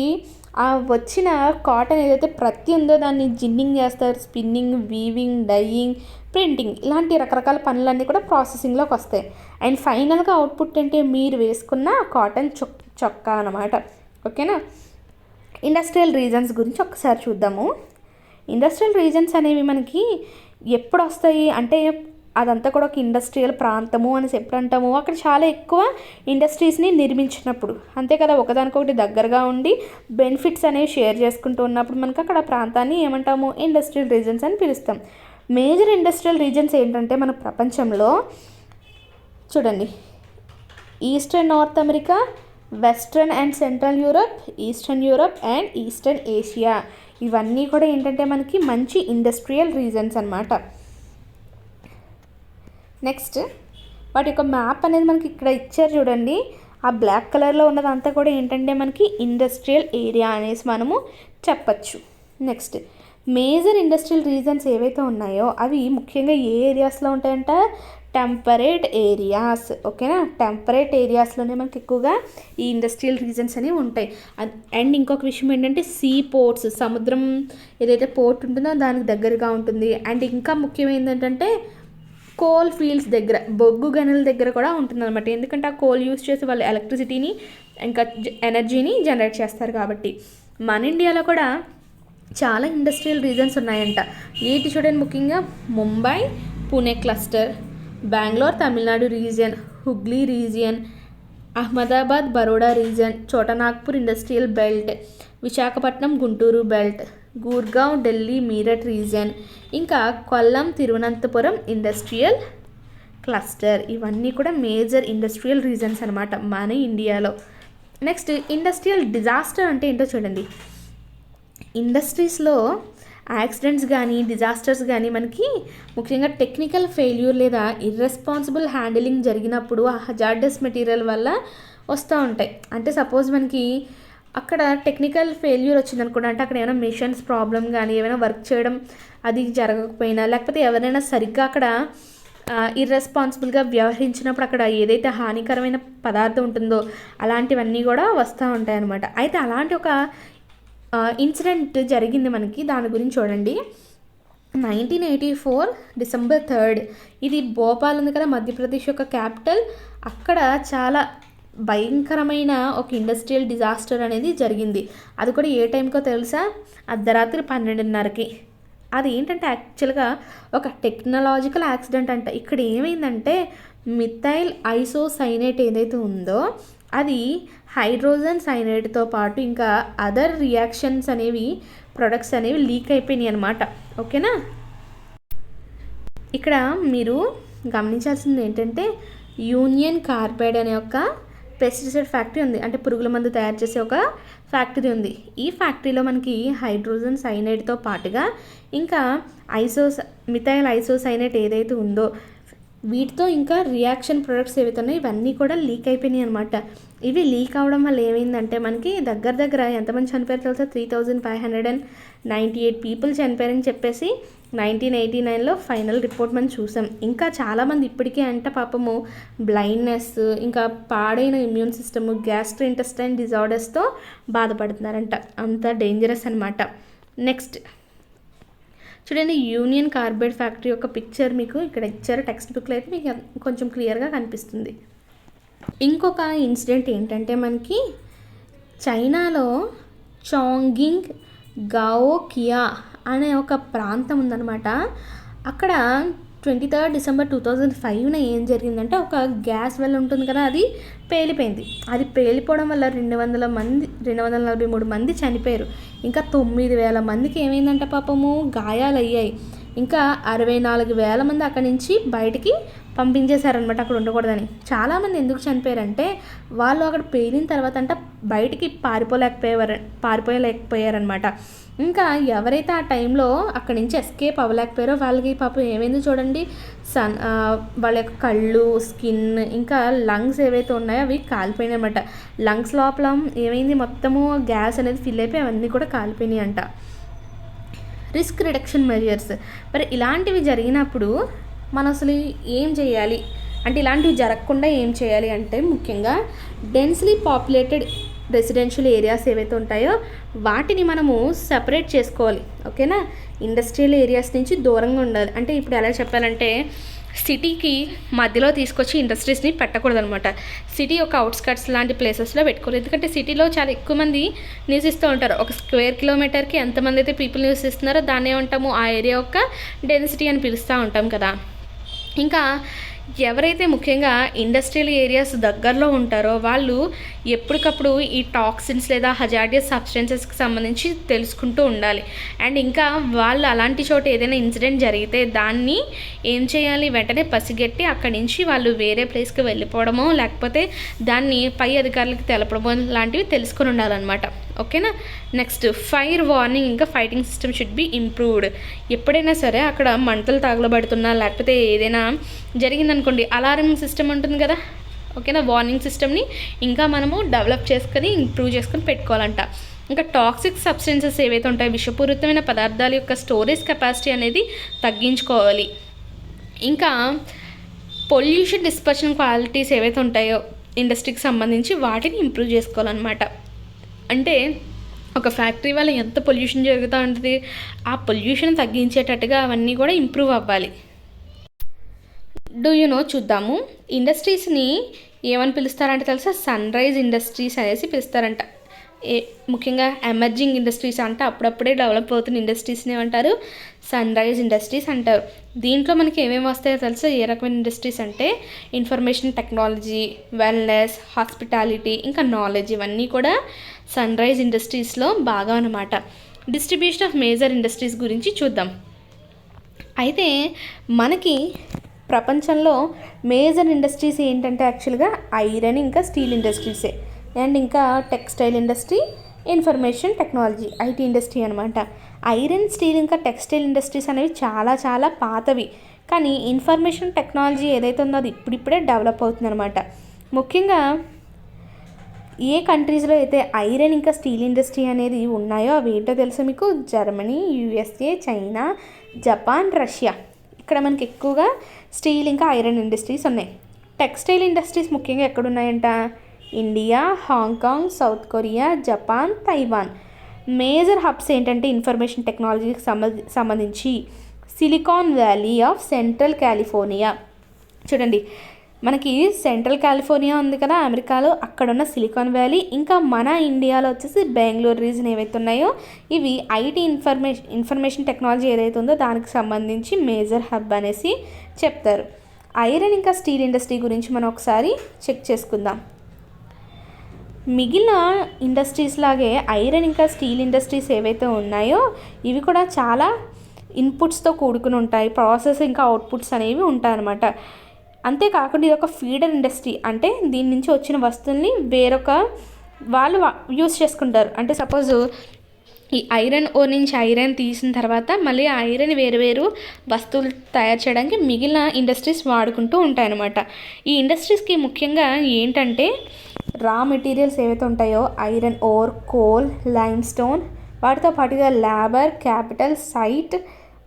ఆ వచ్చిన కాటన్ ఏదైతే ప్రతి ఉందో దాన్ని జిన్నింగ్ చేస్తారు, స్పిన్నింగ్, వీవింగ్, డైయింగ్, ప్రింటింగ్, ఇలాంటి రకరకాల పనులన్నీ కూడా ప్రాసెసింగ్లోకి వస్తాయి. అండ్ ఫైనల్గా అవుట్పుట్ అంటే మీరు వేసుకున్న కాటన్ చొక్కా అనమాట. ఓకేనా. ఇండస్ట్రియల్ రీజన్స్ గురించి ఒకసారి చూద్దాము. ఇండస్ట్రియల్ రీజన్స్ అనేవి మనకి ఎప్పుడు వస్తాయి అంటే అదంతా కూడా ఒక ఇండస్ట్రియల్ ప్రాంతము అని ఎప్పుడు అంటాము, అక్కడ చాలా ఎక్కువ ఇండస్ట్రీస్ని నిర్మించినప్పుడు, అంతే కదా, ఒకదానికొకటి దగ్గరగా ఉండి బెనిఫిట్స్ అనేవి షేర్ చేసుకుంటూ ఉన్నప్పుడు మనకి అక్కడ ప్రాంతాన్ని ఏమంటాము, ఇండస్ట్రియల్ రీజన్స్ అని పిలుస్తాం. మేజర్ ఇండస్ట్రియల్ రీజన్స్ ఏంటంటే మన ప్రపంచంలో చూడండి, eastern north America, western and central Europe, eastern Europe and eastern Asia, ఇవన్నీ కూడా ఏంటంటే మనకి మంచి ఇండస్ట్రియల్ రీజన్స్ అన్నమాట. నెక్స్ట్ వాటి యొక్క మ్యాప్ అనేది మనకి ఇక్కడ ఇచ్చారు చూడండి, ఆ బ్లాక్ కలర్లో ఉన్నదంతా కూడా ఏంటంటే మనకి ఇండస్ట్రియల్ ఏరియా అనేసి మనము చెప్పచ్చు. నెక్స్ట్ మేజర్ ఇండస్ట్రియల్ రీజన్స్ ఏవైతే ఉన్నాయో అవి ముఖ్యంగా ఏ ఏరియాస్లో ఉంటాయంట, టెంపరేట్ ఏరియాస్. ఓకేనా, టెంపరేట్ ఏరియాస్లోనే మనకి ఎక్కువగా ఈ ఇండస్ట్రియల్ రీజన్స్ అనేవి ఉంటాయి. అండ్ ఇంకొక విషయం ఏంటంటే సీ పోర్ట్స్, సముద్రం ఏదైతే పోర్ట్ ఉంటుందో దానికి దగ్గరగా ఉంటుంది. అండ్ ఇంకా ముఖ్యమైనది ఏంటంటే కోల్ ఫీల్డ్స్ దగ్గర, బొగ్గు గనుల దగ్గర కూడా ఉంటుందన్నమాట. ఎందుకంటే ఆ కోల్ యూస్ చేసి వాళ్ళు ఎలక్ట్రిసిటీని ఇంకా ఎనర్జీని జనరేట్ చేస్తారు కాబట్టి. మన ఇండియాలో కూడా చాలా ఇండస్ట్రియల్ రీజన్స్ ఉన్నాయంట. ఏంటి చూడండి, ముఖ్యంగా Mumbai Pune cluster, Bengaluru Tamil Nadu region, Hooghly region, Ahmedabad Baroda region, Chotanagpur industrial belt, Visakhapatnam Guntur belt, Gurgaon Delhi Meerut region, ఇంకా కొల్లం తిరువనంతపురం ఇండస్ట్రియల్ క్లస్టర్. ఇవన్నీ కూడా మేజర్ ఇండస్ట్రియల్ రీజన్స్ అనమాట మన ఇండియాలో. నెక్స్ట్, ఇండస్ట్రియల్ డిజాస్టర్ అంటే ఏంటో చూడండి. ఇండస్ట్రీస్లో యాక్సిడెంట్స్ కానీ డిజాస్టర్స్ కానీ మనకి ముఖ్యంగా టెక్నికల్ ఫెయిల్యూర్ లేదా ఇర్రెస్పాన్సిబుల్ హ్యాండిలింగ్ జరిగినప్పుడు ఆ హజార్డస్ మెటీరియల్ వల్ల వస్తూ ఉంటాయి. అంటే సపోజ్ మనకి అక్కడ టెక్నికల్ ఫెయిల్యూర్ వచ్చిందనుకోండి, అంటే అక్కడ ఏమైనా మిషన్స్ ప్రాబ్లం కానీ ఏమైనా వర్క్ చేయడం అది జరగకపోయినా, లేకపోతే ఎవరైనా సరిగ్గా అక్కడ ఇర్రెస్పాన్సిబుల్గా వ్యవహరించినప్పుడు అక్కడ ఏదైతే హానికరమైన పదార్థం ఉంటుందో అలాంటివన్నీ కూడా వస్తూ ఉంటాయి అన్నమాట. అయితే అలాంటి ఒక ఇన్సిడెంట్ జరిగింది మనకి, దాని గురించి చూడండి. 1984 డిసెంబర్ 3 ఇది భోపాల్ ఉంది కదా, మధ్యప్రదేశ్ యొక్క క్యాపిటల్. అక్కడ చాలా భయంకరమైన ఒక ఇండస్ట్రియల్ డిజాస్టర్ అనేది జరిగింది. అది కూడా ఏ టైంకో తెలుసా? అర్ధరాత్రి 12:30కి. అది ఏంటంటే యాక్చువల్గా ఒక టెక్నాలజికల్ యాక్సిడెంట్ అంట. ఇక్కడ ఏమైందంటే మిథైల్ ఐసోసైనేట్ ఏదైతే ఉందో అది హైడ్రోజన్ సైనైడ్తో పాటు ఇంకా అదర్ రియాక్షన్స్ అనేవి ప్రొడక్ట్స్ అనేవి లీక్ అయిపోయినాయి అనమాట. ఓకేనా, ఇక్కడ మీరు గమనించాల్సింది ఏంటంటే యూనియన్ కార్బైడ్ అనే ఒక పెస్టిసైడ్ ఫ్యాక్టరీ ఉంది, అంటే పురుగుల మందు తయారు చేసే ఒక ఫ్యాక్టరీ ఉంది. ఈ ఫ్యాక్టరీలో మనకి హైడ్రోజన్ సైనైడ్తో పాటుగా ఇంకా మిథైల్ ఐసోసైనేట్ ఏదైతే ఉందో వీటితో ఇంకా రియాక్షన్ ప్రొడక్ట్స్ ఏవైతే ఉన్నాయో ఇవన్నీ కూడా లీక్ అయిపోయినాయి అనమాట. ఇవి లీక్ అవడం వల్ల ఏమైందంటే మనకి దగ్గర ఎంతమంది చనిపోయారు తెలుసా? 3598 పీపుల్ చనిపోయారని చెప్పేసి 1989లో ఫైనల్ రిపోర్ట్ మనం చూసాం. ఇంకా చాలామంది ఇప్పటికే అంట పాపము బ్లైండ్నెస్, ఇంకా పాడైన ఇమ్యూన్ సిస్టమ్, గ్యాస్ట్రోఇంటెస్టైన్ డిజార్డర్స్తో బాధపడుతున్నారంట. అంత డేంజరస్ అనమాట. నెక్స్ట్ చూడండి, యూనియన్ కార్బైడ్ ఫ్యాక్టరీ యొక్క పిక్చర్ మీకు ఇక్కడ ఇచ్చారు. టెక్స్ట్ బుక్లో అయితే మీకు కొంచెం క్లియర్గా కనిపిస్తుంది. ఇంకొక ఇన్సిడెంట్ ఏంటంటే మనకి చైనాలో చాంగింగ్ గావోకియా అనే ఒక ప్రాంతం ఉందన్నమాట. అక్కడ 23 డిసెంబర్ 2005 ఏం జరిగిందంటే ఒక గ్యాస్ వెల్ ఉంటుంది కదా, అది పేలిపోయింది. అది పేలిపోవడం వల్ల 243 మంది చనిపోయారు. ఇంకా 9,000 మందికి ఏమైందంటే పాపము గాయాలయ్యాయి. ఇంకా 64,000 మంది అక్కడి నుంచి బయటికి పంపించేశారనమాట, అక్కడ ఉండకూడదని. చాలామంది ఎందుకు చనిపోయారంటే వాళ్ళు అక్కడ పేలిన తర్వాత అంట బయటికి పారిపోయలేకపోయారనమాట. ఇంకా ఎవరైతే ఆ టైంలో అక్కడి నుంచి ఎస్కేప్ అవ్వలేకపోయారో వాళ్ళకి పాపం ఏమైంది చూడండి, వాళ్ళ యొక్క కళ్ళు, స్కిన్, ఇంకా లంగ్స్ ఏవైతే ఉన్నాయో అవి కాలిపోయినాయి అనమాట. లంగ్స్ లోపల ఏమైంది, మొత్తము గ్యాస్ అనేది ఫిల్ అయిపోయి అవన్నీ కూడా కాలిపోయినాయి అంట. రిస్క్ రిడక్షన్ మెజర్స్, మరి ఇలాంటివి జరిగినప్పుడు మనం అసలు ఏం చేయాలి అంటే, ఇలాంటివి జరగకుండా ఏం చేయాలి అంటే ముఖ్యంగా డెన్స్లీ పాపులేటెడ్ రెసిడెన్షియల్ ఏరియాస్ ఏవైతే ఉంటాయో వాటిని మనము సెపరేట్ చేసుకోవాలి. ఓకేనా, ఇండస్ట్రియల్ ఏరియాస్ నుంచి దూరంగా ఉండాలి. అంటే ఇప్పుడు ఎలా చెప్పాలంటే సిటీకి మధ్యలో తీసుకొచ్చి ఇండస్ట్రీస్ని పెట్టకూడదు అనమాట. సిటీ యొక్క అవుట్స్కట్స్ లాంటి ప్లేసెస్లో పెట్టుకోవాలి. ఎందుకంటే సిటీలో చాలా ఎక్కువ మంది నివసిస్తూ ఉంటారు. ఒక స్క్వేర్ కిలోమీటర్కి ఎంతమంది అయితే పీపుల్ నివసిస్తున్నారో దాన్నే ఉంటాము ఆ ఏరియా యొక్క డెన్సిటీ అని పిలుస్తూ ఉంటాం కదా. ఇంకా ఎవరైతే ముఖ్యంగా ఇండస్ట్రియల్ ఏరియాస్ దగ్గరలో ఉంటారో వాళ్ళు ఎప్పటికప్పుడు ఈ టాక్సిన్స్ లేదా హజార్డియస్ సబ్స్టెన్సెస్కి సంబంధించి తెలుసుకుంటూ ఉండాలి. అండ్ ఇంకా వాళ్ళు అలాంటి చోట ఏదైనా ఇన్సిడెంట్ జరిగితే దాన్ని ఏం చేయాలి, వెంటనే పసిగట్టి అక్కడి నుంచి వాళ్ళు వేరే ప్లేస్కి వెళ్ళిపోవడమో లేకపోతే దాన్ని పై అధికారులకు తెలపడమో లాంటివి తెలుసుకొని ఉండాలన్నమాట. ఓకేనా. నెక్స్ట్, ఫైర్ వార్నింగ్ ఇంకా fighting system should be improved. ఎప్పుడైనా సరే అక్కడ మంటలు తగలబడుతున్నా లేకపోతే ఏదైనా జరిగిందనుకోండి, అలారం సిస్టమ్ ఉంటుంది కదా, ఓకేనా, వార్నింగ్ సిస్టమ్ని ఇంకా మనము డెవలప్ చేసుకొని ఇంప్రూవ్ చేసుకొని పెట్టుకోవాలంట. ఇంకా టాక్సిక్ సబ్స్టెన్సెస్ ఏవైతే ఉంటాయో విషపూరితమైన పదార్థాల యొక్క స్టోరేజ్ కెపాసిటీ అనేది తగ్గించుకోవాలి. ఇంకా పొల్యూషన్ డిస్పర్షన్ క్వాలిటీస్ ఏవైతే ఉంటాయో ఇండస్ట్రీకి సంబంధించి వాటిని ఇంప్రూవ్ చేసుకోవాలన్నమాట. అంటే ఒక ఫ్యాక్టరీ వల్ల ఎంత పొల్యూషన్ జరుగుతూ ఉంటుంది, ఆ పొల్యూషన్ తగ్గించేటట్టుగా అవన్నీ కూడా ఇంప్రూవ్ అవ్వాలి. చూద్దాము. ఇండస్ట్రీస్ని ఏమని పిలుస్తారంటే తెలుసా? సన్ రైజ్ ఇండస్ట్రీస్ అనేసి పిలుస్తారంట. ముఖ్యంగా ఎమర్జింగ్ ఇండస్ట్రీస్ అంటే అప్పుడప్పుడే డెవలప్ అవుతున్న ఇండస్ట్రీస్ని ఏమంటారు? సన్ రైజ్ ఇండస్ట్రీస్ అంటారు. దీంట్లో మనకి ఏమేమి వస్తాయో తెలుసా? ఏ రకమైన ఇండస్ట్రీస్ అంటే ఇన్ఫర్మేషన్ టెక్నాలజీ, వెల్నెస్, హాస్పిటాలిటీ, ఇంకా నాలెడ్జ్, ఇవన్నీ కూడా సన్ రైజ్ ఇండస్ట్రీస్లో బాగా అన్నమాట. డిస్ట్రిబ్యూషన్ ఆఫ్ మేజర్ ఇండస్ట్రీస్ గురించి చూద్దాం. అయితే మనకి ప్రపంచంలో మేజర్ ఇండస్ట్రీస్ ఏంటంటే యాక్చువల్గా ఐరన్ ఇంకా స్టీల్ ఇండస్ట్రీసే, అండ్ ఇంకా textile industry, information technology, IT industry అనమాట. ఐరన్, స్టీల్ ఇంకా టెక్స్టైల్ ఇండస్ట్రీస్ అనేవి చాలా చాలా పాతవి. కానీ ఇన్ఫర్మేషన్ టెక్నాలజీ ఏదైతే ఉందో అది ఇప్పుడిప్పుడే డెవలప్ అవుతుంది అనమాట. ముఖ్యంగా ఏ కంట్రీస్లో అయితే ఐరన్ ఇంకా స్టీల్ ఇండస్ట్రీ అనేది ఉన్నాయో అవి ఏంటో తెలుసా మీకు? Germany, USA, China, Japan, Russia. ఇక్కడ మనకి ఎక్కువగా స్టీల్ ఇంకా ఐరన్ ఇండస్ట్రీస్ ఉన్నాయి. టెక్స్టైల్ ఇండస్ట్రీస్ ముఖ్యంగా ఎక్కడున్నాయంట? India, Hong Kong, South Korea, Japan, Taiwan. Major hubs ఏంటంటే ఇన్ఫర్మేషన్ టెక్నాలజీకి సంబంధించి silicon valley of central California. చూడండి, మనకి సెంట్రల్ కాలిఫోర్నియా ఉంది కదా అమెరికాలో, అక్కడున్న సిలికాన్ వ్యాలీ, ఇంకా మన ఇండియాలో వచ్చేసి బెంగళూరు రీజన్ ఏవైతే ఉన్నాయో ఇవి ఐటీ ఇన్ఫర్మేషన్ టెక్నాలజీ ఏదైతే ఉందో దానికి సంబంధించి మేజర్ హబ్ అనేసి చెప్తారు. ఐరన్ ఇంకా స్టీల్ ఇండస్ట్రీ గురించి మనం ఒకసారి చెక్ చేసుకుందాం. మిగిలిన ఇండస్ట్రీస్ లాగే ఐరన్ ఇంకా స్టీల్ ఇండస్ట్రీస్ ఏవైతే ఉన్నాయో ఇవి కూడా చాలా ఇన్పుట్స్తో కూడుకుని ఉంటాయి. ప్రాసెస్ ఇంకా అవుట్పుట్స్ అనేవి ఉంటాయన్నమాట. అంతేకాకుండా ఇది ఒక ఫీడర్ ఇండస్ట్రీ, అంటే దీని నుంచి వచ్చిన వస్తువుల్ని వేరొక వాళ్ళు యూస్ చేసుకుంటారు. అంటే సపోజ్ ఈ ఐరన్ ఓర్ నుంచి ఐరన్ తీసిన తర్వాత మళ్ళీ ఆ ఐరన్ వేరు వస్తువులు తయారు చేయడానికి మిగిలిన ఇండస్ట్రీస్ వాడుకుంటూ ఉంటాయన్నమాట. ఈ ఇండస్ట్రీస్కి ముఖ్యంగా ఏంటంటే రా మెటీరియల్స్ ఏవైతే ఉంటాయో iron ore, coal, limestone, వాటితో పాటుగా labour, capital, site,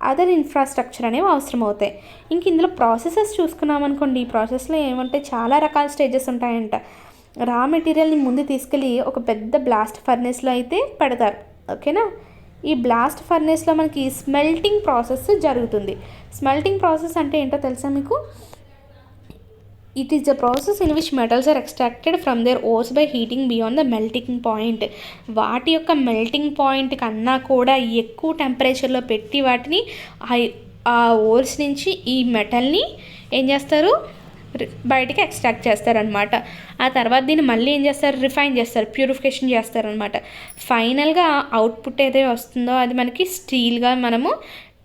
other infrastructure అనేవి అవసరం అవుతాయి. ఇంక ఇందులో ప్రాసెసెస్ చూసుకున్నామనుకోండి, ఈ ప్రాసెస్లో ఏమంటే చాలా రకాల స్టేజెస్ ఉంటాయంట. రా మెటీరియల్ని ముందు తీసుకెళ్ళి ఒక పెద్ద బ్లాస్ట్ ఫర్నేస్లో అయితే పెడతారు, ఓకేనా. ఈ బ్లాస్ట్ ఫర్నేస్లో మనకి స్మెల్టింగ్ ప్రాసెస్ జరుగుతుంది. స్మెల్టింగ్ ప్రాసెస్ అంటే ఏంటో తెలుసా మీకు? It is the process in which metals are extracted from their ores by heating beyond the melting point. వాటి యొక్క మెల్టింగ్ పాయింట్ కన్నా కూడా ఎక్కువ టెంపరేచర్లో పెట్టి వాటిని ఆ ఓర్స్ నుంచి ఈ మెటల్ని ఏం చేస్తారు? బయటికి ఎక్స్ట్రాక్ట్ చేస్తారనమాట. ఆ తర్వాత దీన్ని మళ్ళీ ఏం చేస్తారు? రిఫైన్ చేస్తారు, ప్యూరిఫికేషన్ చేస్తారనమాట. ఫైనల్గా అవుట్పుట్ ఏదైతే వస్తుందో అది మనకి స్టీల్గా మనము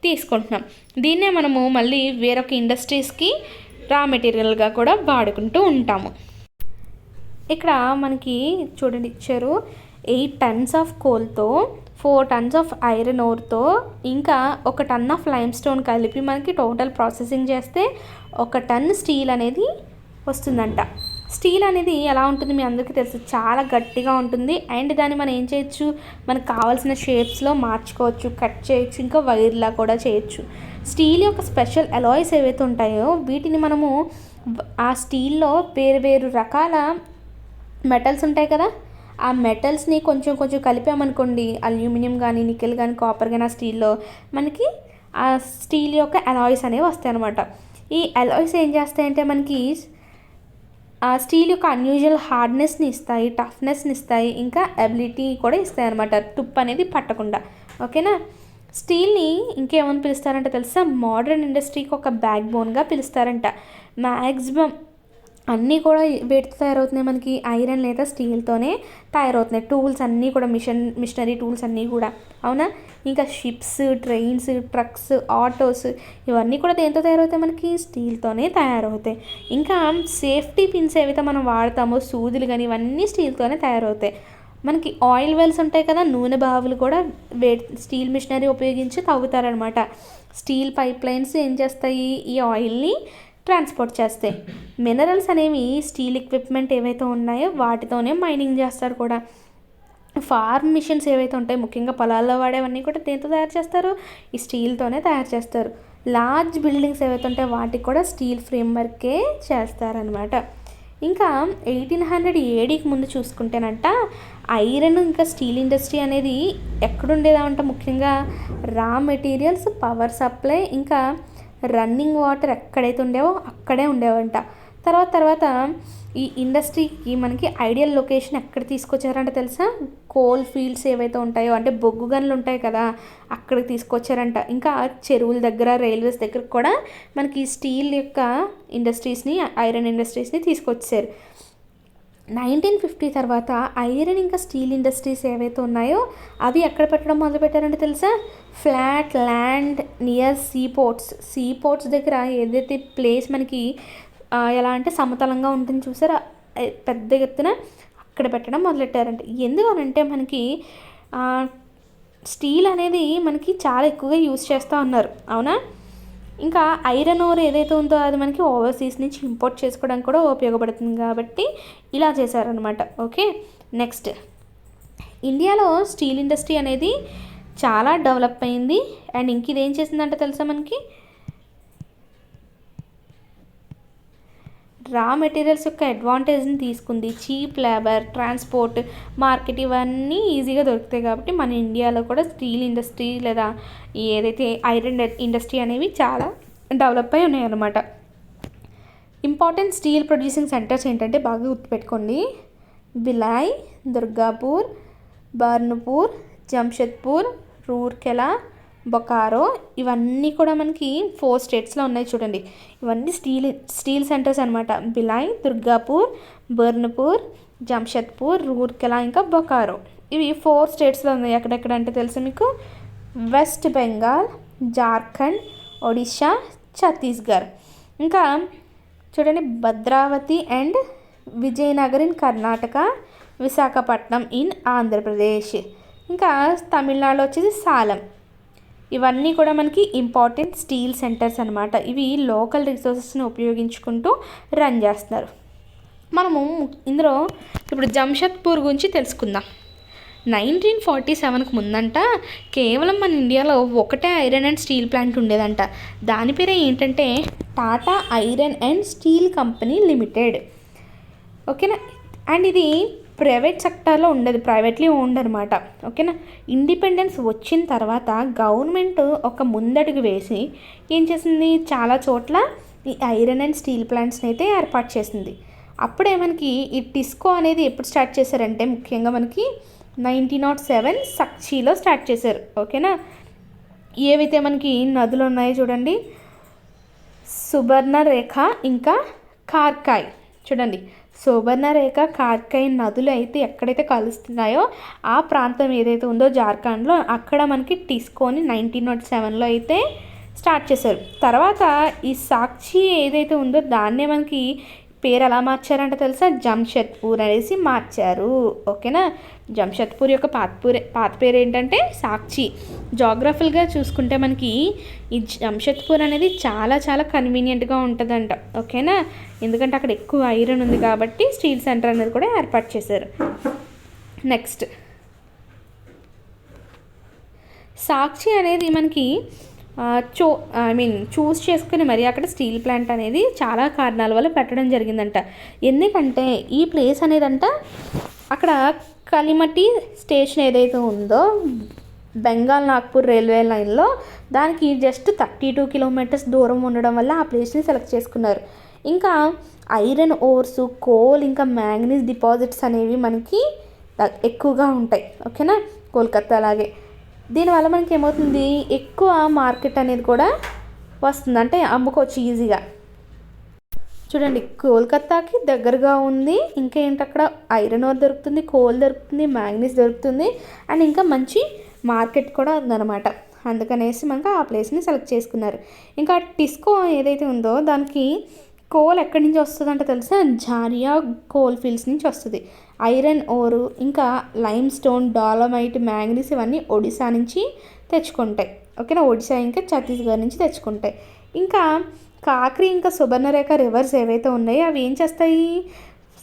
తీసుకుంటున్నాం. దీన్నే మనము మళ్ళీ వేరొక ఇండస్ట్రీస్కి రా మెటీరియల్గా కూడా వాడుకుంటూ ఉంటాము. ఇక్కడ మనకి చూడండి ఇచ్చారు 8 tons ఆఫ్ కోల్తో 4 tons ఆఫ్ ఐరన్ ఓర్తో ఇంకా 1 ton ఆఫ్ లైమ్ స్టోన్ కలిపి మనకి టోటల్ ప్రాసెసింగ్ చేస్తే 1 ton స్టీల్ అనేది వస్తుందంట. స్టీల్ అనేది ఎలా ఉంటుంది మీ అందరికీ తెలుసు, చాలా గట్టిగా ఉంటుంది. అండ్ దాన్ని మనం ఏం చేయొచ్చు? మనకు కావాల్సిన షేప్స్లో మార్చుకోవచ్చు, కట్ చేయొచ్చు, ఇంకా వైర్లా కూడా చేయొచ్చు. స్టీల్ యొక్క స్పెషల్ అలాయ్స్ ఏవైతే ఉంటాయో వీటిని మనము ఆ స్టీల్లో వేరు రకాల మెటల్స్ ఉంటాయి కదా, ఆ మెటల్స్ని కొంచెం కలిపామనుకోండి, అల్యూమినియం కానీ, నికెల్ కానీ, కాపర్ కానీ, ఆ స్టీల్లో మనకి ఆ స్టీల్ యొక్క అలాయ్స్ అనేవి వస్తాయి అన్నమాట. ఈ అలాయ్స్ ఏం చేస్తాయంటే మనకి ఆ స్టీల్ యొక్క అన్యూజువల్ హార్డ్నెస్ని ఇస్తాయి, టఫ్నెస్ని ఇస్తాయి, ఇంకా ఎబిలిటీ కూడా ఇస్తాయి అన్నమాట, తుప్పు అనేది పట్టకుండా, ఓకేనా. స్టీల్ని ఇంకేమని పిలుస్తారంటే తెలుసా? మోడర్న్ ఇండస్ట్రీకి ఒక బ్యాక్ బోన్గా పిలుస్తారంట. మ్యాక్సిమం అన్నీ కూడా వేటితో తయారవుతున్నాయి? మనకి ఐరన్ లేదా స్టీల్తోనే తయారవుతున్నాయి. టూల్స్ అన్నీ కూడా మిషనరీ టూల్స్ అన్నీ కూడా, అవునా. ఇంకా షిప్స్, ట్రైన్స్, ట్రక్స్, ఆటోస్ ఇవన్నీ కూడా దేంతో తయారవుతాయి? మనకి స్టీల్తోనే తయారవుతాయి. ఇంకా సేఫ్టీ పిన్స్ ఏవైతే మనం వాడతామో, సూదులు కానీ, ఇవన్నీ స్టీల్తోనే తయారవుతాయి. మనకి ఆయిల్ వెల్స్ ఉంటాయి కదా, నూనె బావులు కూడా స్టీల్ మిషనరీ ఉపయోగించి తవ్వుతారనమాట. స్టీల్ పైప్ లైన్స్ ఏం చేస్తాయి? ఈ ఆయిల్ని ట్రాన్స్పోర్ట్ చేస్తాయి. మినరల్స్ అనేవి స్టీల్ ఎక్విప్మెంట్ ఏవైతే ఉన్నాయో వాటితోనే మైనింగ్ చేస్తారు కూడా. ఫార్మ్ మిషన్స్ ఏవైతే ఉంటాయో ముఖ్యంగా పొలాల్లో వాడేవన్నీ కూడా దేంతో తయారు చేస్తారు? ఈ స్టీల్తోనే తయారు చేస్తారు. లార్జ్ బిల్డింగ్స్ ఏవైతే ఉంటాయో వాటికి కూడా స్టీల్ ఫ్రేమ్వర్కే చేస్తారనమాట. ఇంకా 1800 ఏడీకి ముందు చూసుకుంటేనంట ఐరన్ ఇంకా స్టీల్ ఇండస్ట్రీ అనేది ఎక్కడుండేదంట, ముఖ్యంగా రా మెటీరియల్స్, పవర్ సప్లై ఇంకా రన్నింగ్ వాటర్ ఎక్కడైతే ఉండేవో అక్కడే ఉండేవంట. తర్వాత ఈ ఇండస్ట్రీకి మనకి ఐడియల్ లొకేషన్ ఎక్కడ తీసుకొచ్చారంట తెలుసా? కోల్ ఫీల్డ్స్ ఏవైతే ఉంటాయో, అంటే బొగ్గు గనులు ఉంటాయి కదా, అక్కడికి తీసుకొచ్చారంట. ఇంకా చెరువుల దగ్గర, రైల్వేస్ దగ్గర కూడా మనకి స్టీల్ యొక్క ఇండస్ట్రీస్ని, ఐరన్ ఇండస్ట్రీస్ని తీసుకొచ్చారు. 1950 తర్వాత ఐరన్ ఇంకా స్టీల్ ఇండస్ట్రీస్ ఏవైతే ఉన్నాయో అవి ఎక్కడ పెట్టడం మొదలుపెట్టారంటే తెలుసా? ఫ్లాట్ ల్యాండ్ నియర్ సీపోర్ట్స్ దగ్గర ఏదైతే ప్లేస్ మనకి ఎలా అంటే సమతలంగా ఉంటుంది చూసారా, పెద్ద ఎత్తున అక్కడ పెట్టడం మొదలెట్టారంట. ఎందుకనంటే మనకి స్టీల్ అనేది మనకి చాలా ఎక్కువగా యూజ్ చేస్తూ ఉన్నారు, అవునా? ఇంకా ఐరన్ ఓర్ ఏదైతే ఉందో అది మనకి ఓవర్సీస్ నుంచి ఇంపోర్ట్ చేసుకోవడానికి కూడా ఉపయోగపడుతుంది కాబట్టి ఇలా చేశారనమాట. ఓకే, నెక్స్ట్ ఇండియాలో స్టీల్ ఇండస్ట్రీ అనేది చాలా డెవలప్ అయింది. అండ్ ఇంక ఇదేం చేసిందంటే తెలుసా, మనకి రా మెటీరియల్స్ యొక్క అడ్వాంటేజ్ని తీసుకుంది. చీప్ లేబర్, ట్రాన్స్పోర్ట్, మార్కెట్ ఇవన్నీ ఈజీగా దొరుకుతాయి కాబట్టి మన ఇండియాలో కూడా స్టీల్ ఇండస్ట్రీ లేదా ఏదైతే ఐరన్ ఇండస్ట్రీ అనేవి చాలా డెవలప్ అయి ఉన్నాయన్నమాట. ఇంపార్టెంట్ స్టీల్ ప్రొడ్యూసింగ్ సెంటర్స్ ఏంటంటే బాగా గుర్తుపెట్టుకోండి: భిలాయ్, దుర్గాపూర్, బర్న్పూర్, జంషెద్పూర్, రూర్కెలా, బొకారో. ఇవన్నీ కూడా మనకి 4 స్టేట్స్లో ఉన్నాయి చూడండి. ఇవన్నీ స్టీల్ సెంటర్స్ అనమాట. భిలాయ్, దుర్గాపూర్, బర్న్పూర్, జంషెద్పూర్, రూర్కెలా ఇంకా బొకారో. ఇవి 4 స్టేట్స్లో ఉన్నాయి. ఎక్కడెక్కడ అంటే తెలుసు మీకు? వెస్ట్ బెంగాల్, జార్ఖండ్, ఒడిషా, ఛత్తీస్గఢ్. ఇంకా చూడండి, Bhadravati and Vijayanagar in Karnataka, Visakhapatnam in Andhra Pradesh. ఇంకా తమిళనాడులో వచ్చేసి సాలం. ఇవన్నీ కూడా మనకి ఇంపార్టెంట్ స్టీల్ సెంటర్స్ అనమాట. ఇవి లోకల్ రిసోర్సెస్ని ఉపయోగించుకుంటూ రన్ చేస్తున్నారు. మనము ఇందులో ఇప్పుడు జంషెద్పూర్ గురించి తెలుసుకుందాం. 1947కు ముందంట కేవలం మన ఇండియాలో ఒకటే ఐరన్ అండ్ స్టీల్ ప్లాంట్ ఉండేదంట. దాని పేరే ఏంటంటే Tata iron and steel company limited. ఓకేనా? అండ్ ఇది ప్రైవేట్ సెక్టార్లో ఉండేది, ప్రైవేట్లీ ఓన్డ్ అనమాట. ఓకేనా? ఇండిపెండెన్స్ వచ్చిన తర్వాత గవర్నమెంట్ ఒక ముందడుగు వేసి ఏం చేసింది, చాలా చోట్ల ఈ ఐరన్ అండ్ స్టీల్ ప్లాంట్స్ని అయితే ఏర్పాటు చేసింది. అప్పుడే మనకి ఈ టిస్కో అనేది ఎప్పుడు స్టార్ట్ చేశారంటే ముఖ్యంగా మనకి 1907 సక్చీలో స్టార్ట్ చేశారు. ఓకేనా? ఏవైతే మనకి నదులు ఉన్నాయో చూడండి, సుబర్ణరేఖ ఇంకా కార్కాయ్. చూడండి, సుబర్ణరేఖ, కార్కాయ్ నదులు అయితే ఎక్కడైతే కలుస్తున్నాయో ఆ ప్రాంతం ఏదైతే ఉందో జార్ఖండ్లో, అక్కడ మనకి టిస్కోని 1907లో అయితే స్టార్ట్ చేశారు. తర్వాత ఈ సాక్షి ఏదైతే ఉందో దాన్నే మనకి పేరు ఎలా మార్చారంటే తెలుసా? జంషెద్పూర్ అనేసి మార్చారు. ఓకేనా? జంషెద్పూర్ యొక్క పాత పేరు ఏంటంటే సాక్షి. జాగ్రఫికల్గా చూసుకుంటే మనకి ఈ జంషెద్పూర్ అనేది చాలా చాలా కన్వీనియంట్గా ఉంటుందంట. ఓకేనా? ఎందుకంటే అక్కడ ఎక్కువ ఐరన్ ఉంది కాబట్టి స్టీల్ సెంటర్ అనేది కూడా ఏర్పాటు చేశారు. నెక్స్ట్, సాక్షి అనేది మనకి చూస్ చేసుకుని మరి అక్కడ స్టీల్ ప్లాంట్ అనేది చాలా కారణాల వల్ల పెట్టడం జరిగిందంట. ఎందుకంటే ఈ ప్లేస్ అనేదంట అక్కడ కలిమటి స్టేషన్ ఏదైతే ఉందో బెంగాల్ నాగ్పూర్ రైల్వే లైన్లో దానికి జస్ట్ 32 కిలోమీటర్స్ దూరం ఉండడం వల్ల ఆ ప్లేస్ని సెలెక్ట్ చేసుకున్నారు. ఇంకా ఐరన్ ఓర్స్, కోల్ ఇంకా మ్యాంగనీస్ డిపాజిట్స్ అనేవి మనకి ఎక్కువగా ఉంటాయి. ఓకేనా? కోల్కత్తా అలాగే. దీనివల్ల మనకి ఏమవుతుంది, ఎక్కువ మార్కెట్ అనేది కూడా వస్తుంది, అంటే అమ్ముకోవచ్చు ఈజీగా. చూడండి, కోల్కత్తాకి దగ్గరగా ఉంది. ఇంకా ఏంటి, అక్కడ ఐరన్ ఓర్ దొరుకుతుంది, కోల్ దొరుకుతుంది, మ్యాంగనీస్ దొరుకుతుంది, అండ్ ఇంకా మంచి మార్కెట్ కూడా ఉందన్నమాట. అందుకనేసి మనకు ఆ ప్లేస్ని సెలెక్ట్ చేసుకున్నారు. ఇంకా టిస్కో ఏదైతే ఉందో దానికి కోల్ ఎక్కడి నుంచి వస్తుందంటే తెలుసా? జారియా కోల్ ఫీల్డ్స్ నుంచి వస్తుంది. ఐరన్ ఓరు ఇంకా లైమ్ స్టోన్, డాలమైట్, మ్యాంగనీస్ ఇవన్నీ ఒడిశా నుంచి తెచ్చుకుంటాయి. ఓకేనా? ఒడిశా ఇంకా ఛత్తీస్గఢ్ నుంచి తెచ్చుకుంటాయి. ఇంకా కాక్రీ ఇంకా సుబర్ణరేఖ రివర్స్ ఏవైతే ఉన్నాయో అవి ఏం చేస్తాయి,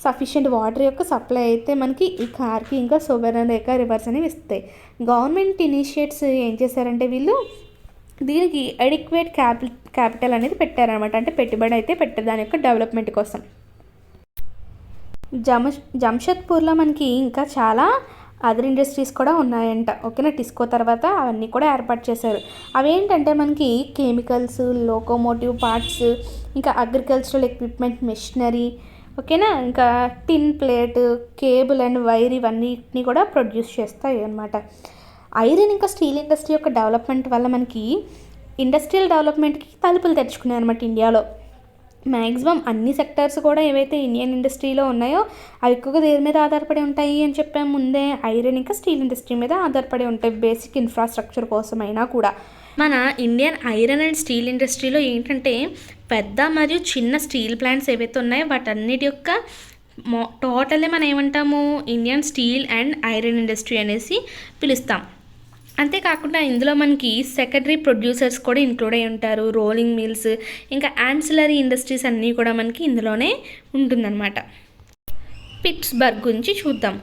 సఫిషియెంట్ వాటర్ యొక్క సప్లై అయితే మనకి ఈ కార్కి ఇంకా సుబర్ణరేఖ రివర్స్ అనేవి ఇస్తాయి. గవర్నమెంట్ ఇనిషియేట్స్ ఏం చేశారంటే వీళ్ళు దీనికి అడిక్వేట్ క్యాపిటల్ అనేది పెట్టారనమాట. అంటే పెట్టుబడి అయితే పెట్టారు దాని యొక్క డెవలప్మెంట్ కోసం. జంషెద్పూర్లో మనకి ఇంకా చాలా అదర్ ఇండస్ట్రీస్ కూడా ఉన్నాయంట. ఓకేనా, టిస్కో తర్వాత అవన్నీ కూడా ఏర్పాటు చేశారు. అవేంటంటే మనకి కెమికల్స్, లోకోమోటివ్ పార్ట్స్, ఇంకా అగ్రికల్చరల్ ఎక్విప్మెంట్, మెషినరీ, ఓకేనా, ఇంకా టిన్ ప్లేట్, కేబుల్ అండ్ వైర్ ఇవన్నిటిని కూడా ప్రొడ్యూస్ చేస్తాయి అన్నమాట. ఐరన్ ఇంకా స్టీల్ ఇండస్ట్రీ యొక్క డెవలప్మెంట్ వల్ల మనకి ఇండస్ట్రియల్ డెవలప్మెంట్కి తలుపులు తెరుచుకున్నాయి అనమాట ఇండియాలో. మ్యాక్సిమం అన్ని సెక్టార్స్ కూడా ఏవైతే ఇండియన్ ఇండస్ట్రీలో ఉన్నాయో అవి ఎక్కువగా దేని మీద ఆధారపడి ఉంటాయి అని చెప్పాము ముందే, ఐరన్ ఇంకా స్టీల్ ఇండస్ట్రీ మీద ఆధారపడి ఉంటాయి బేసిక్ ఇన్ఫ్రాస్ట్రక్చర్ కోసమైనా కూడా. మన ఇండియన్ ఐరన్ అండ్ స్టీల్ ఇండస్ట్రీలో ఏంటంటే పెద్ద మరియు చిన్న స్టీల్ ప్లాంట్స్ ఏవైతే ఉన్నాయో వాటన్నిటి యొక్క టోటలే మనం ఏమంటాము Indian steel and iron industry అనేసి పిలుస్తాం. అంతేకాకుండా ఇందులో మనకి సెకండరీ ప్రొడ్యూసర్స్ కూడా ఇంక్లూడ్ అయి ఉంటారు, రోలింగ్ మిల్స్, ఇంకా యాన్సిలరీ ఇండస్ట్రీస్ అన్నీ కూడా మనకి ఇందులోనే ఉంటుందన్నమాట. పిట్స్బర్గ్ గురించి చూద్దాం.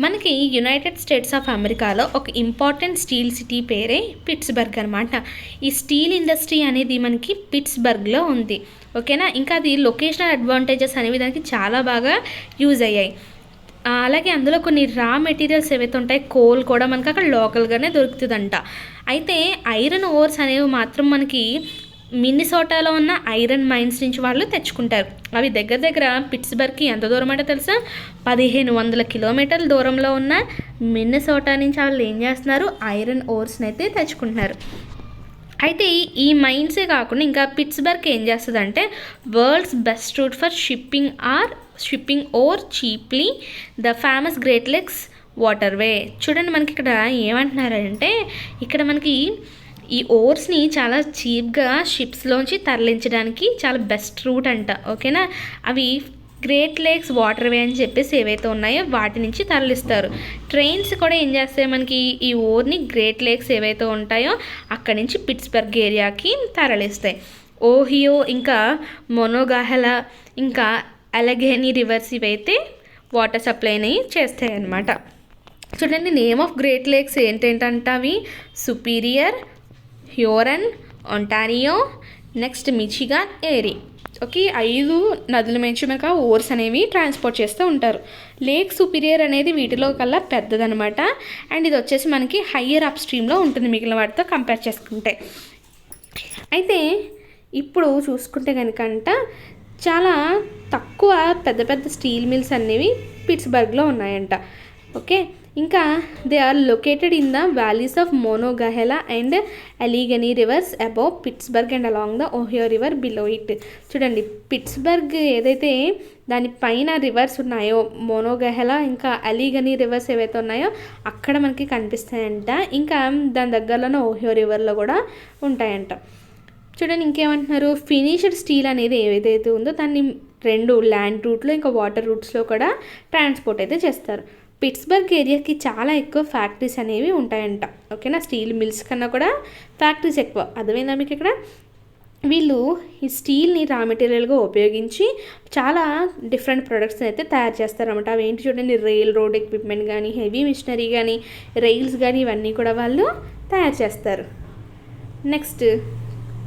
మనకి యునైటెడ్ స్టేట్స్ ఆఫ్ అమెరికాలో ఒక ఇంపార్టెంట్ స్టీల్ సిటీ పేరే పిట్స్బర్గ్ అనమాట. ఈ స్టీల్ ఇండస్ట్రీ అనేది మనకి పిట్స్బర్గ్లో ఉంది. ఓకేనా, ఇంకా అది లొకేషనల్ అడ్వాంటేజెస్ అనేవి దానికి చాలా బాగా యూజ్ అయ్యాయి. అలాగే అందులో కొన్ని రా మెటీరియల్స్ ఏవైతే ఉంటాయి, కోల్ కూడా మనకి అక్కడ లోకల్గానే దొరుకుతుందంట. అయితే ఐరన్ ఓర్స్ అనేవి మాత్రం మనకి మిన్నిసోటాలో ఉన్న ఐరన్ మైన్స్ నుంచి వాళ్ళు తెచ్చుకుంటారు. అవి దగ్గర దగ్గర పిట్స్బర్గ్కి ఎంత దూరం అంటే తెలుసా, 1500 కిలోమీటర్ల దూరంలో ఉన్న మిన్నిసోటా నుంచి వాళ్ళు ఏం చేస్తున్నారు, ఐరన్ ఓర్స్ని అయితే తెచ్చుకుంటున్నారు. అయితే ఈ మైన్సే కాకుండా ఇంకా పిట్స్బర్గ్ ఏం చేస్తుందంటే world's best route for shipping ore cheaply the famous Great Lakes waterway. చూడండి మనకి ఇక్కడ ఏమంటున్నారంటే ఇక్కడ మనకి ఈ ఓర్స్ని చాలా చీప్గా షిప్స్లోంచి తరలించడానికి చాలా బెస్ట్ రూట్ అంట. ఓకేనా, అవి గ్రేట్ లేక్స్ వాటర్వే అని చెప్పేసి ఏవైతే ఉన్నాయో వాటి నుంచి తరలిస్తారు. ట్రైన్స్ కూడా ఏం చేస్తాయి మనకి ఈ ఓర్ని గ్రేట్ లేక్స్ ఏవైతే ఉంటాయో అక్కడి నుంచి పిట్స్బర్గ్ ఏరియాకి తరలిస్తాయి. ఓహియో ఇంకా మొనోగాహెలా ఇంకా అలెఘెనీ రివర్స్ ఇవైతే వాటర్ సప్లైని చేస్తాయి అన్నమాట. చూడండి నేమ్ ఆఫ్ గ్రేట్ లేక్స్ ఏంటంటే అవి సుపీరియర్, హ్యూరన్, ఒంటారియో, నెక్స్ట్ మిచిగాన్, ఏరీ. ఓకే, 5 నదుల నుంచి మనకు ఓర్స్ అనేవి ట్రాన్స్పోర్ట్ చేస్తూ ఉంటారు. లేక్ సుపీరియర్ అనేది వీటిలో కల్లా పెద్దదనమాట. అండ్ ఇది వచ్చేసి మనకి హయ్యర్ అప్ స్ట్రీమ్లో ఉంటుంది మిగిలిన వాటితో కంపేర్ చేసుకుంటే. అయితే ఇప్పుడు చూసుకుంటే కనుకంట చాలా తక్కువ పెద్ద పెద్ద స్టీల్ మిల్స్ అనేవి పిట్స్బర్గ్లో ఉన్నాయంట. ఓకే, ఇంకా they are located in the valleys of Monongahela and Allegheny rivers above Pittsburgh and along the Ohio river below it. చూడండి పిట్స్బర్గ్ ఏదైతే దాని పైన రివర్స్ ఉన్నాయో మోనోగాహెలా ఇంకా అలీగనీ రివర్స్ ఏవైతే ఉన్నాయో అక్కడ మనకి కనిపిస్తాయంట. ఇంకా దాని దగ్గరలోనే ఓహియో రివర్లో కూడా ఉంటాయంట. చూడండి ఇంకేమంటున్నారు, ఫినిష్డ్ స్టీల్ అనేది ఏదైతే ఉందో దాన్ని 2 ల్యాండ్ రూట్లో ఇంకా వాటర్ రూట్స్లో కూడా ట్రాన్స్పోర్ట్ అయితే చేస్తారు. పిట్స్బర్గ్ ఏరియాకి చాలా ఎక్కువ ఫ్యాక్టరీస్ అనేవి ఉంటాయంట. ఓకేనా, స్టీల్ మిల్స్ కన్నా కూడా ఫ్యాక్టరీస్ ఎక్కువ. అర్థమైందా మీకు ఇక్కడ? వీళ్ళు ఈ స్టీల్ని రా మెటీరియల్గా ఉపయోగించి చాలా డిఫరెంట్ ప్రొడక్ట్స్ని అయితే తయారు చేస్తారన్నమాట. అవి ఏంటి చూడండి, రైల్ రోడ్ ఎక్విప్మెంట్ కానీ, హెవీ మిషనరీ కానీ, రైల్స్ కానీ ఇవన్నీ కూడా వాళ్ళు తయారు చేస్తారు. నెక్స్ట్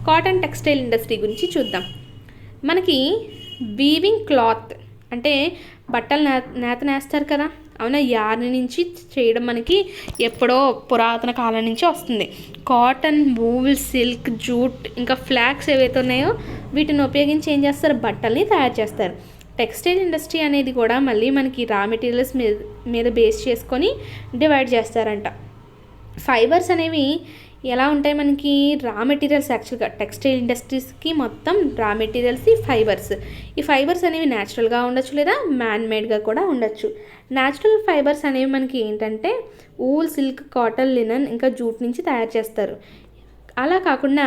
కాటన్ టెక్స్టైల్ ఇండస్ట్రీ గురించి చూద్దాం. మనకి వీవింగ్ క్లాత్ అంటే బట్టలు నేత నేస్తారు కదా, అవునా, యార్న్ నుంచి చేయడం మనకి ఎప్పుడో పురాతన కాలం నుంచి వస్తుంది. కాటన్, వూల్, సిల్క్, జూట్ ఇంకా ఫ్లాక్స్ ఏవైతే ఉన్నాయో వీటిని ఉపయోగించి ఏం చేస్తారు, బట్టల్ని తయారు చేస్తారు. టెక్స్టైల్ ఇండస్ట్రీ అనేది కూడా మళ్ళీ మనకి రా మెటీరియల్స్ మీద బేస్ చేసుకొని డివైడ్ చేస్తారంట. ఫైబర్స్ అనేవి ఎలా ఉంటాయి మనకి, రా మెటీరియల్స్ యాక్చువల్గా టెక్స్టైల్ ఇండస్ట్రీస్కి మొత్తం రా మెటీరియల్స్ ఈ ఫైబర్స్ అనేవి న్యాచురల్గా ఉండొచ్చు లేదా మ్యాన్ మేడ్గా కూడా ఉండొచ్చు. న్యాచురల్ ఫైబర్స్ అనేవి మనకి ఏంటంటే ఊల్, సిల్క్, కాటన్, లినన్ ఇంకా జూట్ నుంచి తయారు చేస్తారు. అలా కాకుండా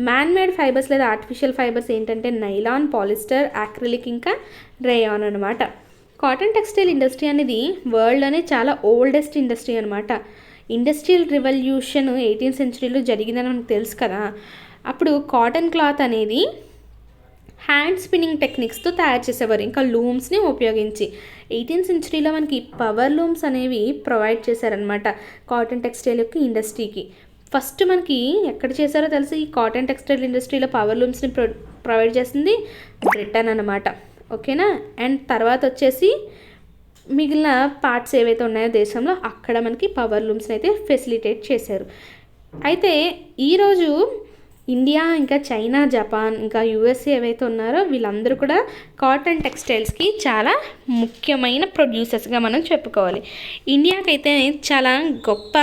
మ్యాన్ మేడ్ ఫైబర్స్ లేదా ఆర్టిఫిషియల్ ఫైబర్స్ ఏంటంటే నైలాన్, పాలిస్టర్, యాక్రిలిక్ ఇంకా రేయాన్ అనమాట. కాటన్ టెక్స్టైల్ ఇండస్ట్రీ అనేది వరల్డ్లోనే చాలా ఓల్డెస్ట్ ఇండస్ట్రీ అనమాట. ఇండస్ట్రియల్ రివల్యూషన్ 18th సెంచరీలో జరిగిందని మనకు తెలుసు కదా. అప్పుడు కాటన్ క్లాత్ అనేది హ్యాండ్ స్పిన్నింగ్ టెక్నిక్స్తో తయారు చేసేవారు, ఇంకా లూమ్స్ని ఉపయోగించి. 18th సెంచరీలో మనకి పవర్ లూమ్స్ అనేవి ప్రొవైడ్ చేశారనమాట కాటన్ టెక్స్టైల్ యొక్క ఇండస్ట్రీకి. ఫస్ట్ మనకి ఎక్కడ చేశారో తెలుసు, ఈ కాటన్ టెక్స్టైల్ ఇండస్ట్రీలో పవర్ లూమ్స్ని ప్రొవైడ్ చేసింది బ్రిటన్ అనమాట. ఓకేనా. అండ్ తర్వాత వచ్చేసి మిగిలిన పార్ట్స్ ఏవైతే ఉన్నాయో దేశంలో అక్కడ మనకి పవర్ లూమ్స్ని అయితే ఫెసిలిటేట్ చేశారు. అయితే ఈరోజు ఇండియా, ఇంకా చైనా, జపాన్, ఇంకా యూఎస్ఏ ఏవైతే ఉన్నారో వీళ్ళందరూ కూడా కాటన్ టెక్స్టైల్స్కి చాలా ముఖ్యమైన ప్రొడ్యూసర్స్గా మనం చెప్పుకోవాలి. ఇండియాకైతే చాలా గొప్ప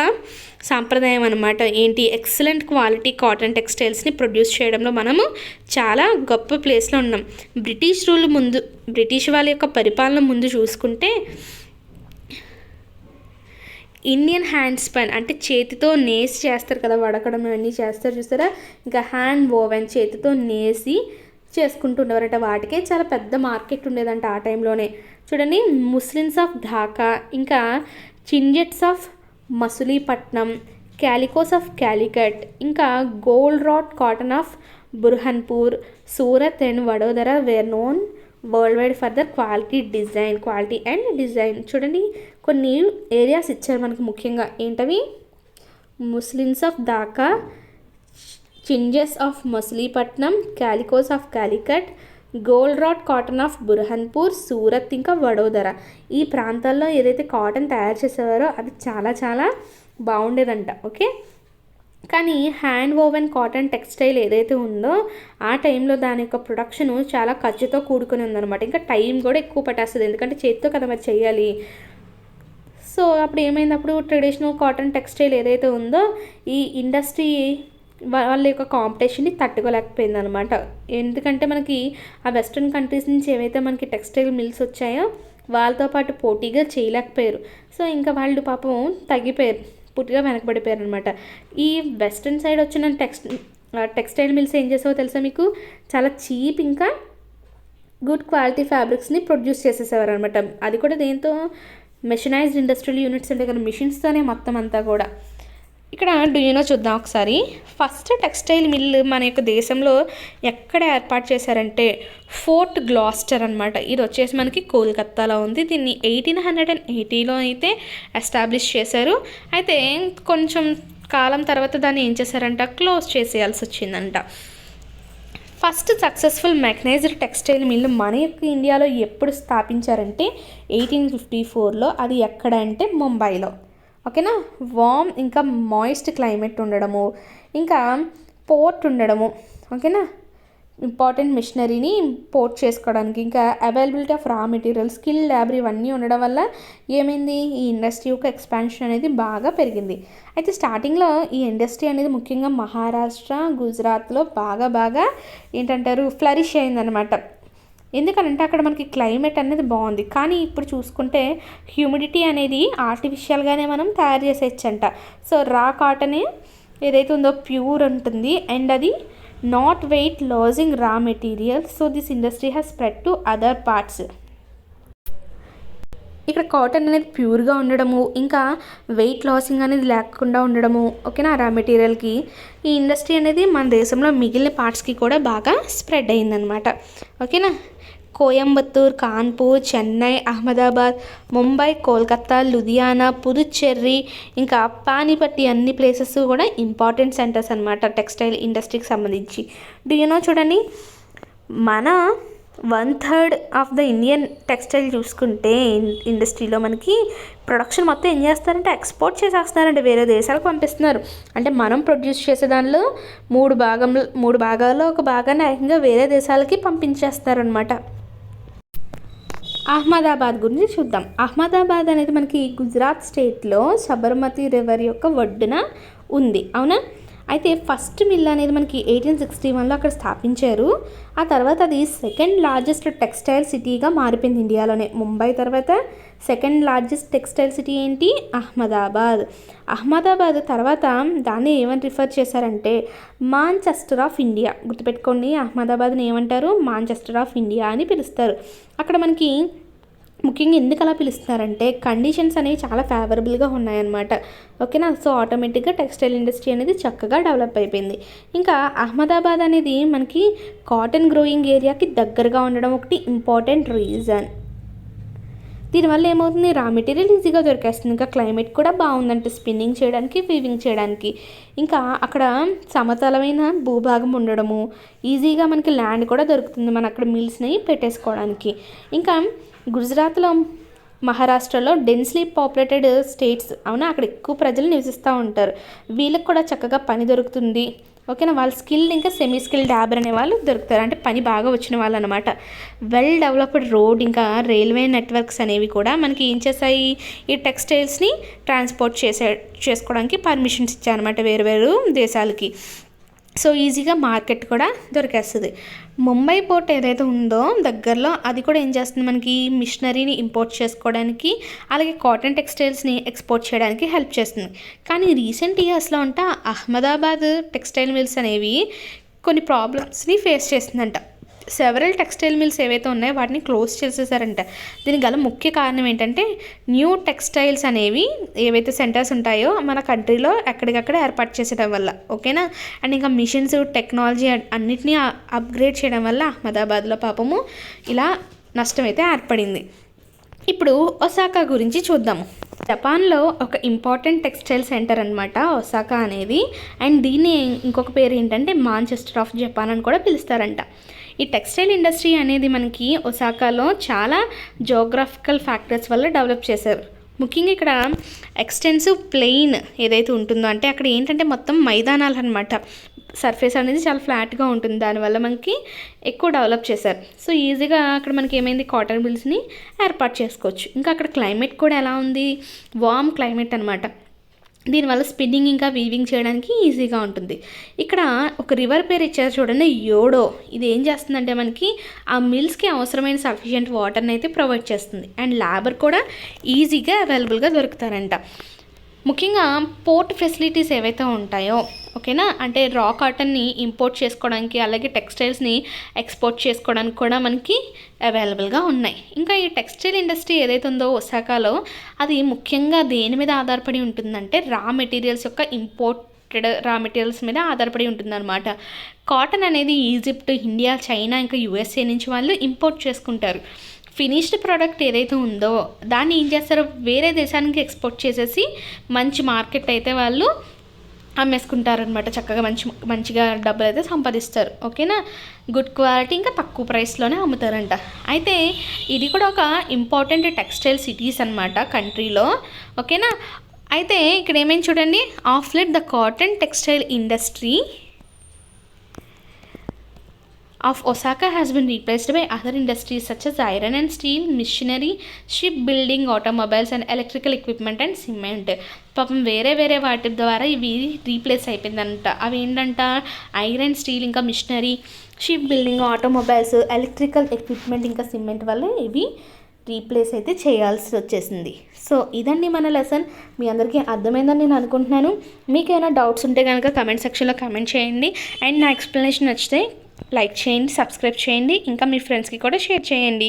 సాంప్రదాయం అనమాట. ఏంటి, ఎక్సలెంట్ క్వాలిటీ కాటన్ టెక్స్టైల్స్ని ప్రొడ్యూస్ చేయడంలో మనము చాలా గొప్ప ప్లేస్లో ఉన్నాం. బ్రిటిష్ వాళ్ళ యొక్క పరిపాలన ముందు చూసుకుంటే ఇండియన్ హ్యాండ్ స్పన్ అంటే చేతితో నేసి చేస్తారు కదా, వడకడం అన్నీ చేస్తారు చూస్తారా, ఇంకా హ్యాండ్ వోవెన్ చేతితో నేసి చేసుకుంటుండేవారంట. వాటికే చాలా పెద్ద మార్కెట్ ఉండేదంట ఆ టైంలోనే. చూడండి, ముస్లిమ్స్ ఆఫ్ ఢాకా, ఇంకా chintzes of Masulipatnam, calicoes of Calicut, ఇంకా gold wrought cotton of Burhanpur, Surat and Vadodara were known world wide for the quality and design. చూడండి, కొన్ని ఏరియాస్ ఇచ్చారు మనకు ముఖ్యంగా. ఏంటవి? Muslims of Dhaka, chintzes of Masulipatnam, calicoes of Calicut, gold wrought cotton of Burhanpur, Surat, ఇంకా వడోదర. ఈ ప్రాంతాల్లో ఏదైతే కాటన్ తయారు చేసేవారో అది చాలా చాలా బాగుండేదంట. ఓకే. కానీ హ్యాండ్ వోవెన్ కాటన్ టెక్స్టైల్ ఏదైతే ఉందో ఆ టైంలో దాని యొక్క ప్రొడక్షను చాలా ఖర్చుతో కూడుకుని ఉందన్నమాట. ఇంకా టైం కూడా ఎక్కువ పట్టేస్తుంది, ఎందుకంటే చేతితో కదా మరి చేయాలి. సో అప్పుడు ఏమైంది, అప్పుడు ట్రెడిషనల్ కాటన్ టెక్స్టైల్ ఏదైతే ఉందో ఈ ఇండస్ట్రీ వాళ్ళ యొక్క కాంపిటీషన్ని తట్టుకోలేకపోయింది అనమాట. ఎందుకంటే మనకి ఆ వెస్ట్రన్ కంట్రీస్ నుంచి ఏవైతే మనకి టెక్స్టైల్ మిల్స్ వచ్చాయో వాళ్ళతో పాటు పోటీగా చేయలేకపోయారు. సో ఇంకా వాళ్ళు పాపం తగ్గిపోయారు, పూర్తిగా వెనకబడిపోయారు అనమాట. ఈ వెస్ట్రన్ సైడ్ వచ్చిన టెక్స్టైల్ మిల్స్ ఏం చేసావో తెలుసా మీకు, చాలా చీప్ ఇంకా గుడ్ క్వాలిటీ ఫ్యాబ్రిక్స్ని ప్రొడ్యూస్ చేసేసేవారు అనమాట. అది కూడా దేంతో, మెషినైజ్డ్ ఇండస్ట్రియల్ యూనిట్స్ అంటే కదా, మిషన్స్తోనే మొత్తం అంతా కూడా. ఇక్కడ డూయూనో చూద్దాం ఒకసారి. ఫస్ట్ టెక్స్టైల్ మిల్ మన యొక్క దేశంలో ఎక్కడ ఏర్పాటు చేశారంటే ఫోర్ట్ గ్లాస్టర్ అనమాట. ఇది వచ్చేసి మనకి కోల్కత్తాలో ఉంది. దీన్ని 1880లో అయితే ఎస్టాబ్లిష్ చేశారు. అయితే కొంచెం కాలం తర్వాత దాన్ని ఏం చేశారంట, క్లోజ్ చేసేయాల్సి వచ్చిందంట. First successful mechanised textile mill మన యొక్క ఇండియాలో ఎప్పుడు స్థాపించారంటే 1854లో. అది ఎక్కడ అంటే ముంబైలో. ఓకేనా. వార్మ్ ఇంకా మాయిస్ట్ క్లైమేట్ ఉండడము, ఇంకా పోర్ట్ ఉండడము, ఓకేనా, ఇంపార్టెంట్ మిషనరీని పోర్ట్ చేసుకోవడానికి, ఇంకా availability of raw material, skill labour ఇవన్నీ ఉండడం వల్ల ఏమైంది, ఈ ఇండస్ట్రీ యొక్క ఎక్స్పాన్షన్ అనేది బాగా పెరిగింది. అయితే స్టార్టింగ్లో ఈ ఇండస్ట్రీ అనేది ముఖ్యంగా మహారాష్ట్ర, గుజరాత్లో బాగా ఏంటంటారు ఫ్లరిష్ అయిందనమాట. ఎందుకనంటే అక్కడ మనకి క్లైమేట్ అనేది బాగుంది. కానీ ఇప్పుడు చూసుకుంటే హ్యూమిడిటీ అనేది ఆర్టిఫిషియల్గానే మనం తయారు చేసేయచ్చంట. సో రా కాటన్ ఏదైతే ఉందో ప్యూర్ ఉంటుంది అండ్ అది not weight losing raw material. So this industry has spread to other parts. ఇక్కడ కాటన్ అనేది ప్యూర్గా ఉండడము, ఇంకా వెయిట్ లాసింగ్ అనేది లేకుండా ఉండడము, ఓకేనా, రా మెటీరియల్కి. ఈ ఇండస్ట్రీ అనేది మన దేశంలో మిగిలిన పార్ట్స్కి కూడా బాగా స్ప్రెడ్ అయిందనమాట. ఓకేనా. కోయంబత్తూర్, కాన్పూర్, చెన్నై, అహ్మదాబాద్, ముంబై, కోల్కత్తా, లుధియానా, పుదుచ్చేరి, ఇంకా పానీపట్టి అన్ని ప్లేసెస్ కూడా ఇంపార్టెంట్ సెంటర్స్ అనమాట టెక్స్టైల్ ఇండస్ట్రీకి సంబంధించి. డూ చూడండి, మన 1/3 ఆఫ్ ద ఇండియన్ టెక్స్టైల్ చూసుకుంటే ఇండస్ట్రీలో మనకి ప్రొడక్షన్ మొత్తం ఏం చేస్తారంటే ఎక్స్పోర్ట్ చేసేస్తున్నారంటే వేరే దేశాలకు పంపిస్తున్నారు. అంటే మనం ప్రొడ్యూస్ చేసే దానిలో 3 భాగాల్లో ఒక భాగాన్ని ఏకంగా వేరే దేశాలకి పంపించేస్తారనమాట. అహ్మదాబాద్ గురించి చూద్దాం. అహ్మదాబాద్ అనేది మనకి గుజరాత్ స్టేట్లో సబర్మతి రివర్ యొక్క ఒడ్డున ఉంది, అవునా. అయితే ఫస్ట్ మిల్ అనేది మనకి 1861లో అక్కడ స్థాపించారు. ఆ తర్వాత అది సెకండ్ లార్జెస్ట్ టెక్స్టైల్ సిటీగా మారిపోయింది ఇండియాలోనే. ముంబై తర్వాత సెకండ్ లార్జెస్ట్ టెక్స్టైల్ సిటీ ఏంటి, అహ్మదాబాద్. అహ్మదాబాద్ తర్వాత దాన్ని ఏమని రిఫర్ చేశారంటే మాంచెస్టర్ ఆఫ్ ఇండియా. గుర్తుపెట్టుకోండి, అహ్మదాబాద్ని ఏమంటారు, మాంచెస్టర్ ఆఫ్ ఇండియా అని పిలుస్తారు. అక్కడ మనకి ముఖ్యంగా ఎందుకు అలా పిలుస్తున్నారంటే కండిషన్స్ అనేవి చాలా ఫేవరబుల్గా ఉన్నాయన్నమాట. ఓకేనా. సో ఆటోమేటిక్గా టెక్స్టైల్ ఇండస్ట్రీ అనేది చక్కగా డెవలప్ అయిపోయింది. ఇంకా అహ్మదాబాద్ అనేది మనకి కాటన్ గ్రోయింగ్ ఏరియాకి దగ్గరగా ఉండడం ఒకటి ఇంపార్టెంట్ రీజన్. దీనివల్ల ఏమవుతుంది, రా మెటీరియల్ ఈజీగా దొరికేస్తుంది. ఇంకా క్లైమేట్ కూడా బాగుందంటే స్పిన్నింగ్ చేయడానికి, వీవింగ్ చేయడానికి. ఇంకా అక్కడ సమతలమైన భూభాగం ఉండడము, ఈజీగా మనకి ల్యాండ్ కూడా దొరుకుతుంది మన అక్కడ మిల్స్ని పెట్టేసుకోవడానికి. ఇంకా గుజరాత్లో, మహారాష్ట్రలో డెన్స్లీ పాపులేటెడ్ స్టేట్స్ అవునా, అక్కడ ఎక్కువ ప్రజలు నివసిస్తూ ఉంటారు. వీళ్ళకి కూడా చక్కగా పని దొరుకుతుంది. ఓకేనా, వాళ్ళ స్కిల్డ్ ఇంకా సెమీ స్కిల్డ్ డాబర్ అనే వాళ్ళు దొరుకుతారు, అంటే పని బాగా వచ్చిన వాళ్ళు అనమాట. వెల్ డెవలప్డ్ రోడ్ ఇంకా రైల్వే నెట్వర్క్స్ అనేవి కూడా మనకి ఏం చేస్తాయి, ఈ టెక్స్టైల్స్ని ట్రాన్స్పోర్ట్ చేసుకోవడానికి పర్మిషన్స్ ఇచ్చాయన్నమాట వేరు వేరు దేశాలకి. సో ఈజీగా మార్కెట్ కూడా దొరికేస్తుంది. ముంబై పోర్ట్ ఏదైతే ఉందో దగ్గరలో, అది కూడా ఏం చేస్తుంది, మనకి మిషనరీని ఇంపోర్ట్ చేసుకోవడానికి, అలాగే కాటన్ టెక్స్టైల్స్ని ఎక్స్పోర్ట్ చేయడానికి హెల్ప్ చేస్తుంది. కానీ రీసెంట్ ఇయర్స్లో అంట అహ్మదాబాద్ టెక్స్టైల్ మిల్స్ అనేవి కొన్ని ప్రాబ్లమ్స్ని ఫేస్ చేస్తుందంట. సెవరల్ టెక్స్టైల్ మిల్స్ ఏవైతే ఉన్నాయో వాటిని క్లోజ్ చేసేసారంట. దీనికి గల ముఖ్య కారణం ఏంటంటే, న్యూ టెక్స్టైల్స్ అనేవి ఏవైతే సెంటర్స్ ఉంటాయో మన కంట్రీలో ఎక్కడికక్కడ ఏర్పాటు చేసేయడం వల్ల. ఓకేనా, అండ్ ఇంకా మిషన్స్, టెక్నాలజీ అన్నిటినీ అప్గ్రేడ్ చేయడం వల్ల అహ్మదాబాద్లో పాపము ఇలా నష్టం అయితే ఏర్పడింది. ఇప్పుడు ఒసాకా గురించి చూద్దాము. జపాన్లో ఒక ఇంపార్టెంట్ టెక్స్టైల్ సెంటర్ అనమాట ఒసాకా అనేది. అండ్ దీన్ని ఇంకొక పేరు ఏంటంటే మాంచెస్టర్ ఆఫ్ జపాన్ అని కూడా పిలుస్తారంట. ఈ టెక్స్టైల్ ఇండస్ట్రీ అనేది మనకి ఒసాకాలో చాలా జియోగ్రాఫికల్ ఫ్యాక్టర్స్ వల్ల డెవలప్ చేశారు. ముఖ్యంగా ఇక్కడ ఎక్స్టెన్సివ్ ప్లెయిన్ ఏదైతే ఉంటుందో, అంటే అక్కడ ఏంటంటే మొత్తం మైదానాలు అనమాట. సర్ఫేస్ అనేది చాలా ఫ్లాట్గా ఉంటుంది, దానివల్ల మనకి ఎక్కువ డెవలప్ చేశారు. సో ఈజీగా అక్కడ మనకి ఏమైంది, కాటన్ మిల్స్ని ఏర్పాటు చేసుకోవచ్చు. ఇంకా అక్కడ క్లైమేట్ కూడా ఎలా ఉంది, వార్మ్ క్లైమేట్ అనమాట. దీనివల్ల స్పిన్నింగ్ ఇంకా వీవింగ్ చేయడానికి ఈజీగా ఉంటుంది. ఇక్కడ ఒక రివర్ పేరు ఇచ్చారు చూడండి, యోడో. ఇది ఏం చేస్తుందంటే మనకి ఆ మిల్స్కి అవసరమైన సఫిషియెంట్ వాటర్ని అయితే ప్రొవైడ్ చేస్తుంది. అండ్ లేబర్ కూడా ఈజీగా అవైలబుల్గా దొరుకుతారంట. ముఖ్యంగా పోర్ట్ ఫెసిలిటీస్ ఏవైతే ఉంటాయో, ఓకేనా, అంటే రా కాటన్ని ఇంపోర్ట్ చేసుకోవడానికి, అలాగే టెక్స్టైల్స్ని ఎక్స్పోర్ట్ చేసుకోవడానికి కూడా మనకి అవైలబుల్గా ఉన్నాయి. ఇంకా ఈ టెక్స్టైల్ ఇండస్ట్రీ ఏదైతే ఉందో ఒసాకాలో, అది ముఖ్యంగా దేని మీద ఆధారపడి ఉంటుందంటే రా మెటీరియల్స్ యొక్క ఇంపోర్టెడ్ రా మెటీరియల్స్ మీద ఆధారపడి ఉంటుందన్నమాట. కాటన్ అనేది ఈజిప్ట్, ఇండియా, చైనా ఇంకా యూఎస్ఏ నుంచి వాళ్ళు ఇంపోర్ట్ చేసుకుంటారు. ఫినిష్డ్ ప్రోడక్ట్ ఏదైతే ఉందో దాన్ని ఏం చేస్తారో వేరే దేశానికి ఎక్స్పోర్ట్ చేసేసి మంచి మార్కెట్ అయితే వాళ్ళు అమ్మేసుకుంటారనమాట. చక్కగా మంచిగా డబ్బులు అయితే సంపాదిస్తారు. ఓకేనా, గుడ్ క్వాలిటీ ఇంకా తక్కువ ప్రైస్లోనే అమ్ముతారంట. అయితే ఇది కూడా ఒక ఇంపార్టెంట్ టెక్స్టైల్ సిటీస్ అనమాట కంట్రీలో. ఓకేనా, అయితే ఇక్కడ ఏమైంది చూడండి, of let the cotton textile industry of Osaka has been replaced by other industries such as iron and steel, machinery, shipbuilding, automobiles and electrical equipment and cement. పాపం వేరే వేరే వాటి ద్వారా ఇవి రీప్లేస్ అయిపోయిందంట. అవి ఏంటంట, ఐరన్, స్టీల్ ఇంకా machinery, ship building, automobiles, electrical equipment ఇంకా సిమెంట్ వల్ల ఇవి రీప్లేస్ అయితే చేయాల్సి వచ్చేసింది. సో ఇదండి మన లెసన్. మీ అందరికీ అర్థమైందని నేను అనుకుంటున్నాను. మీకు ఏమైనా డౌట్స్ ఉంటే కనుక కమెంట్ సెక్షన్లో కమెంట్ చేయండి. అండ్ నా ఎక్స్ప్లెనేషన్ నచ్చితే లైక్ చేయండి, సబ్స్క్రైబ్ చేయండి, ఇంకా మీ ఫ్రెండ్స్కి కూడా షేర్ చేయండి.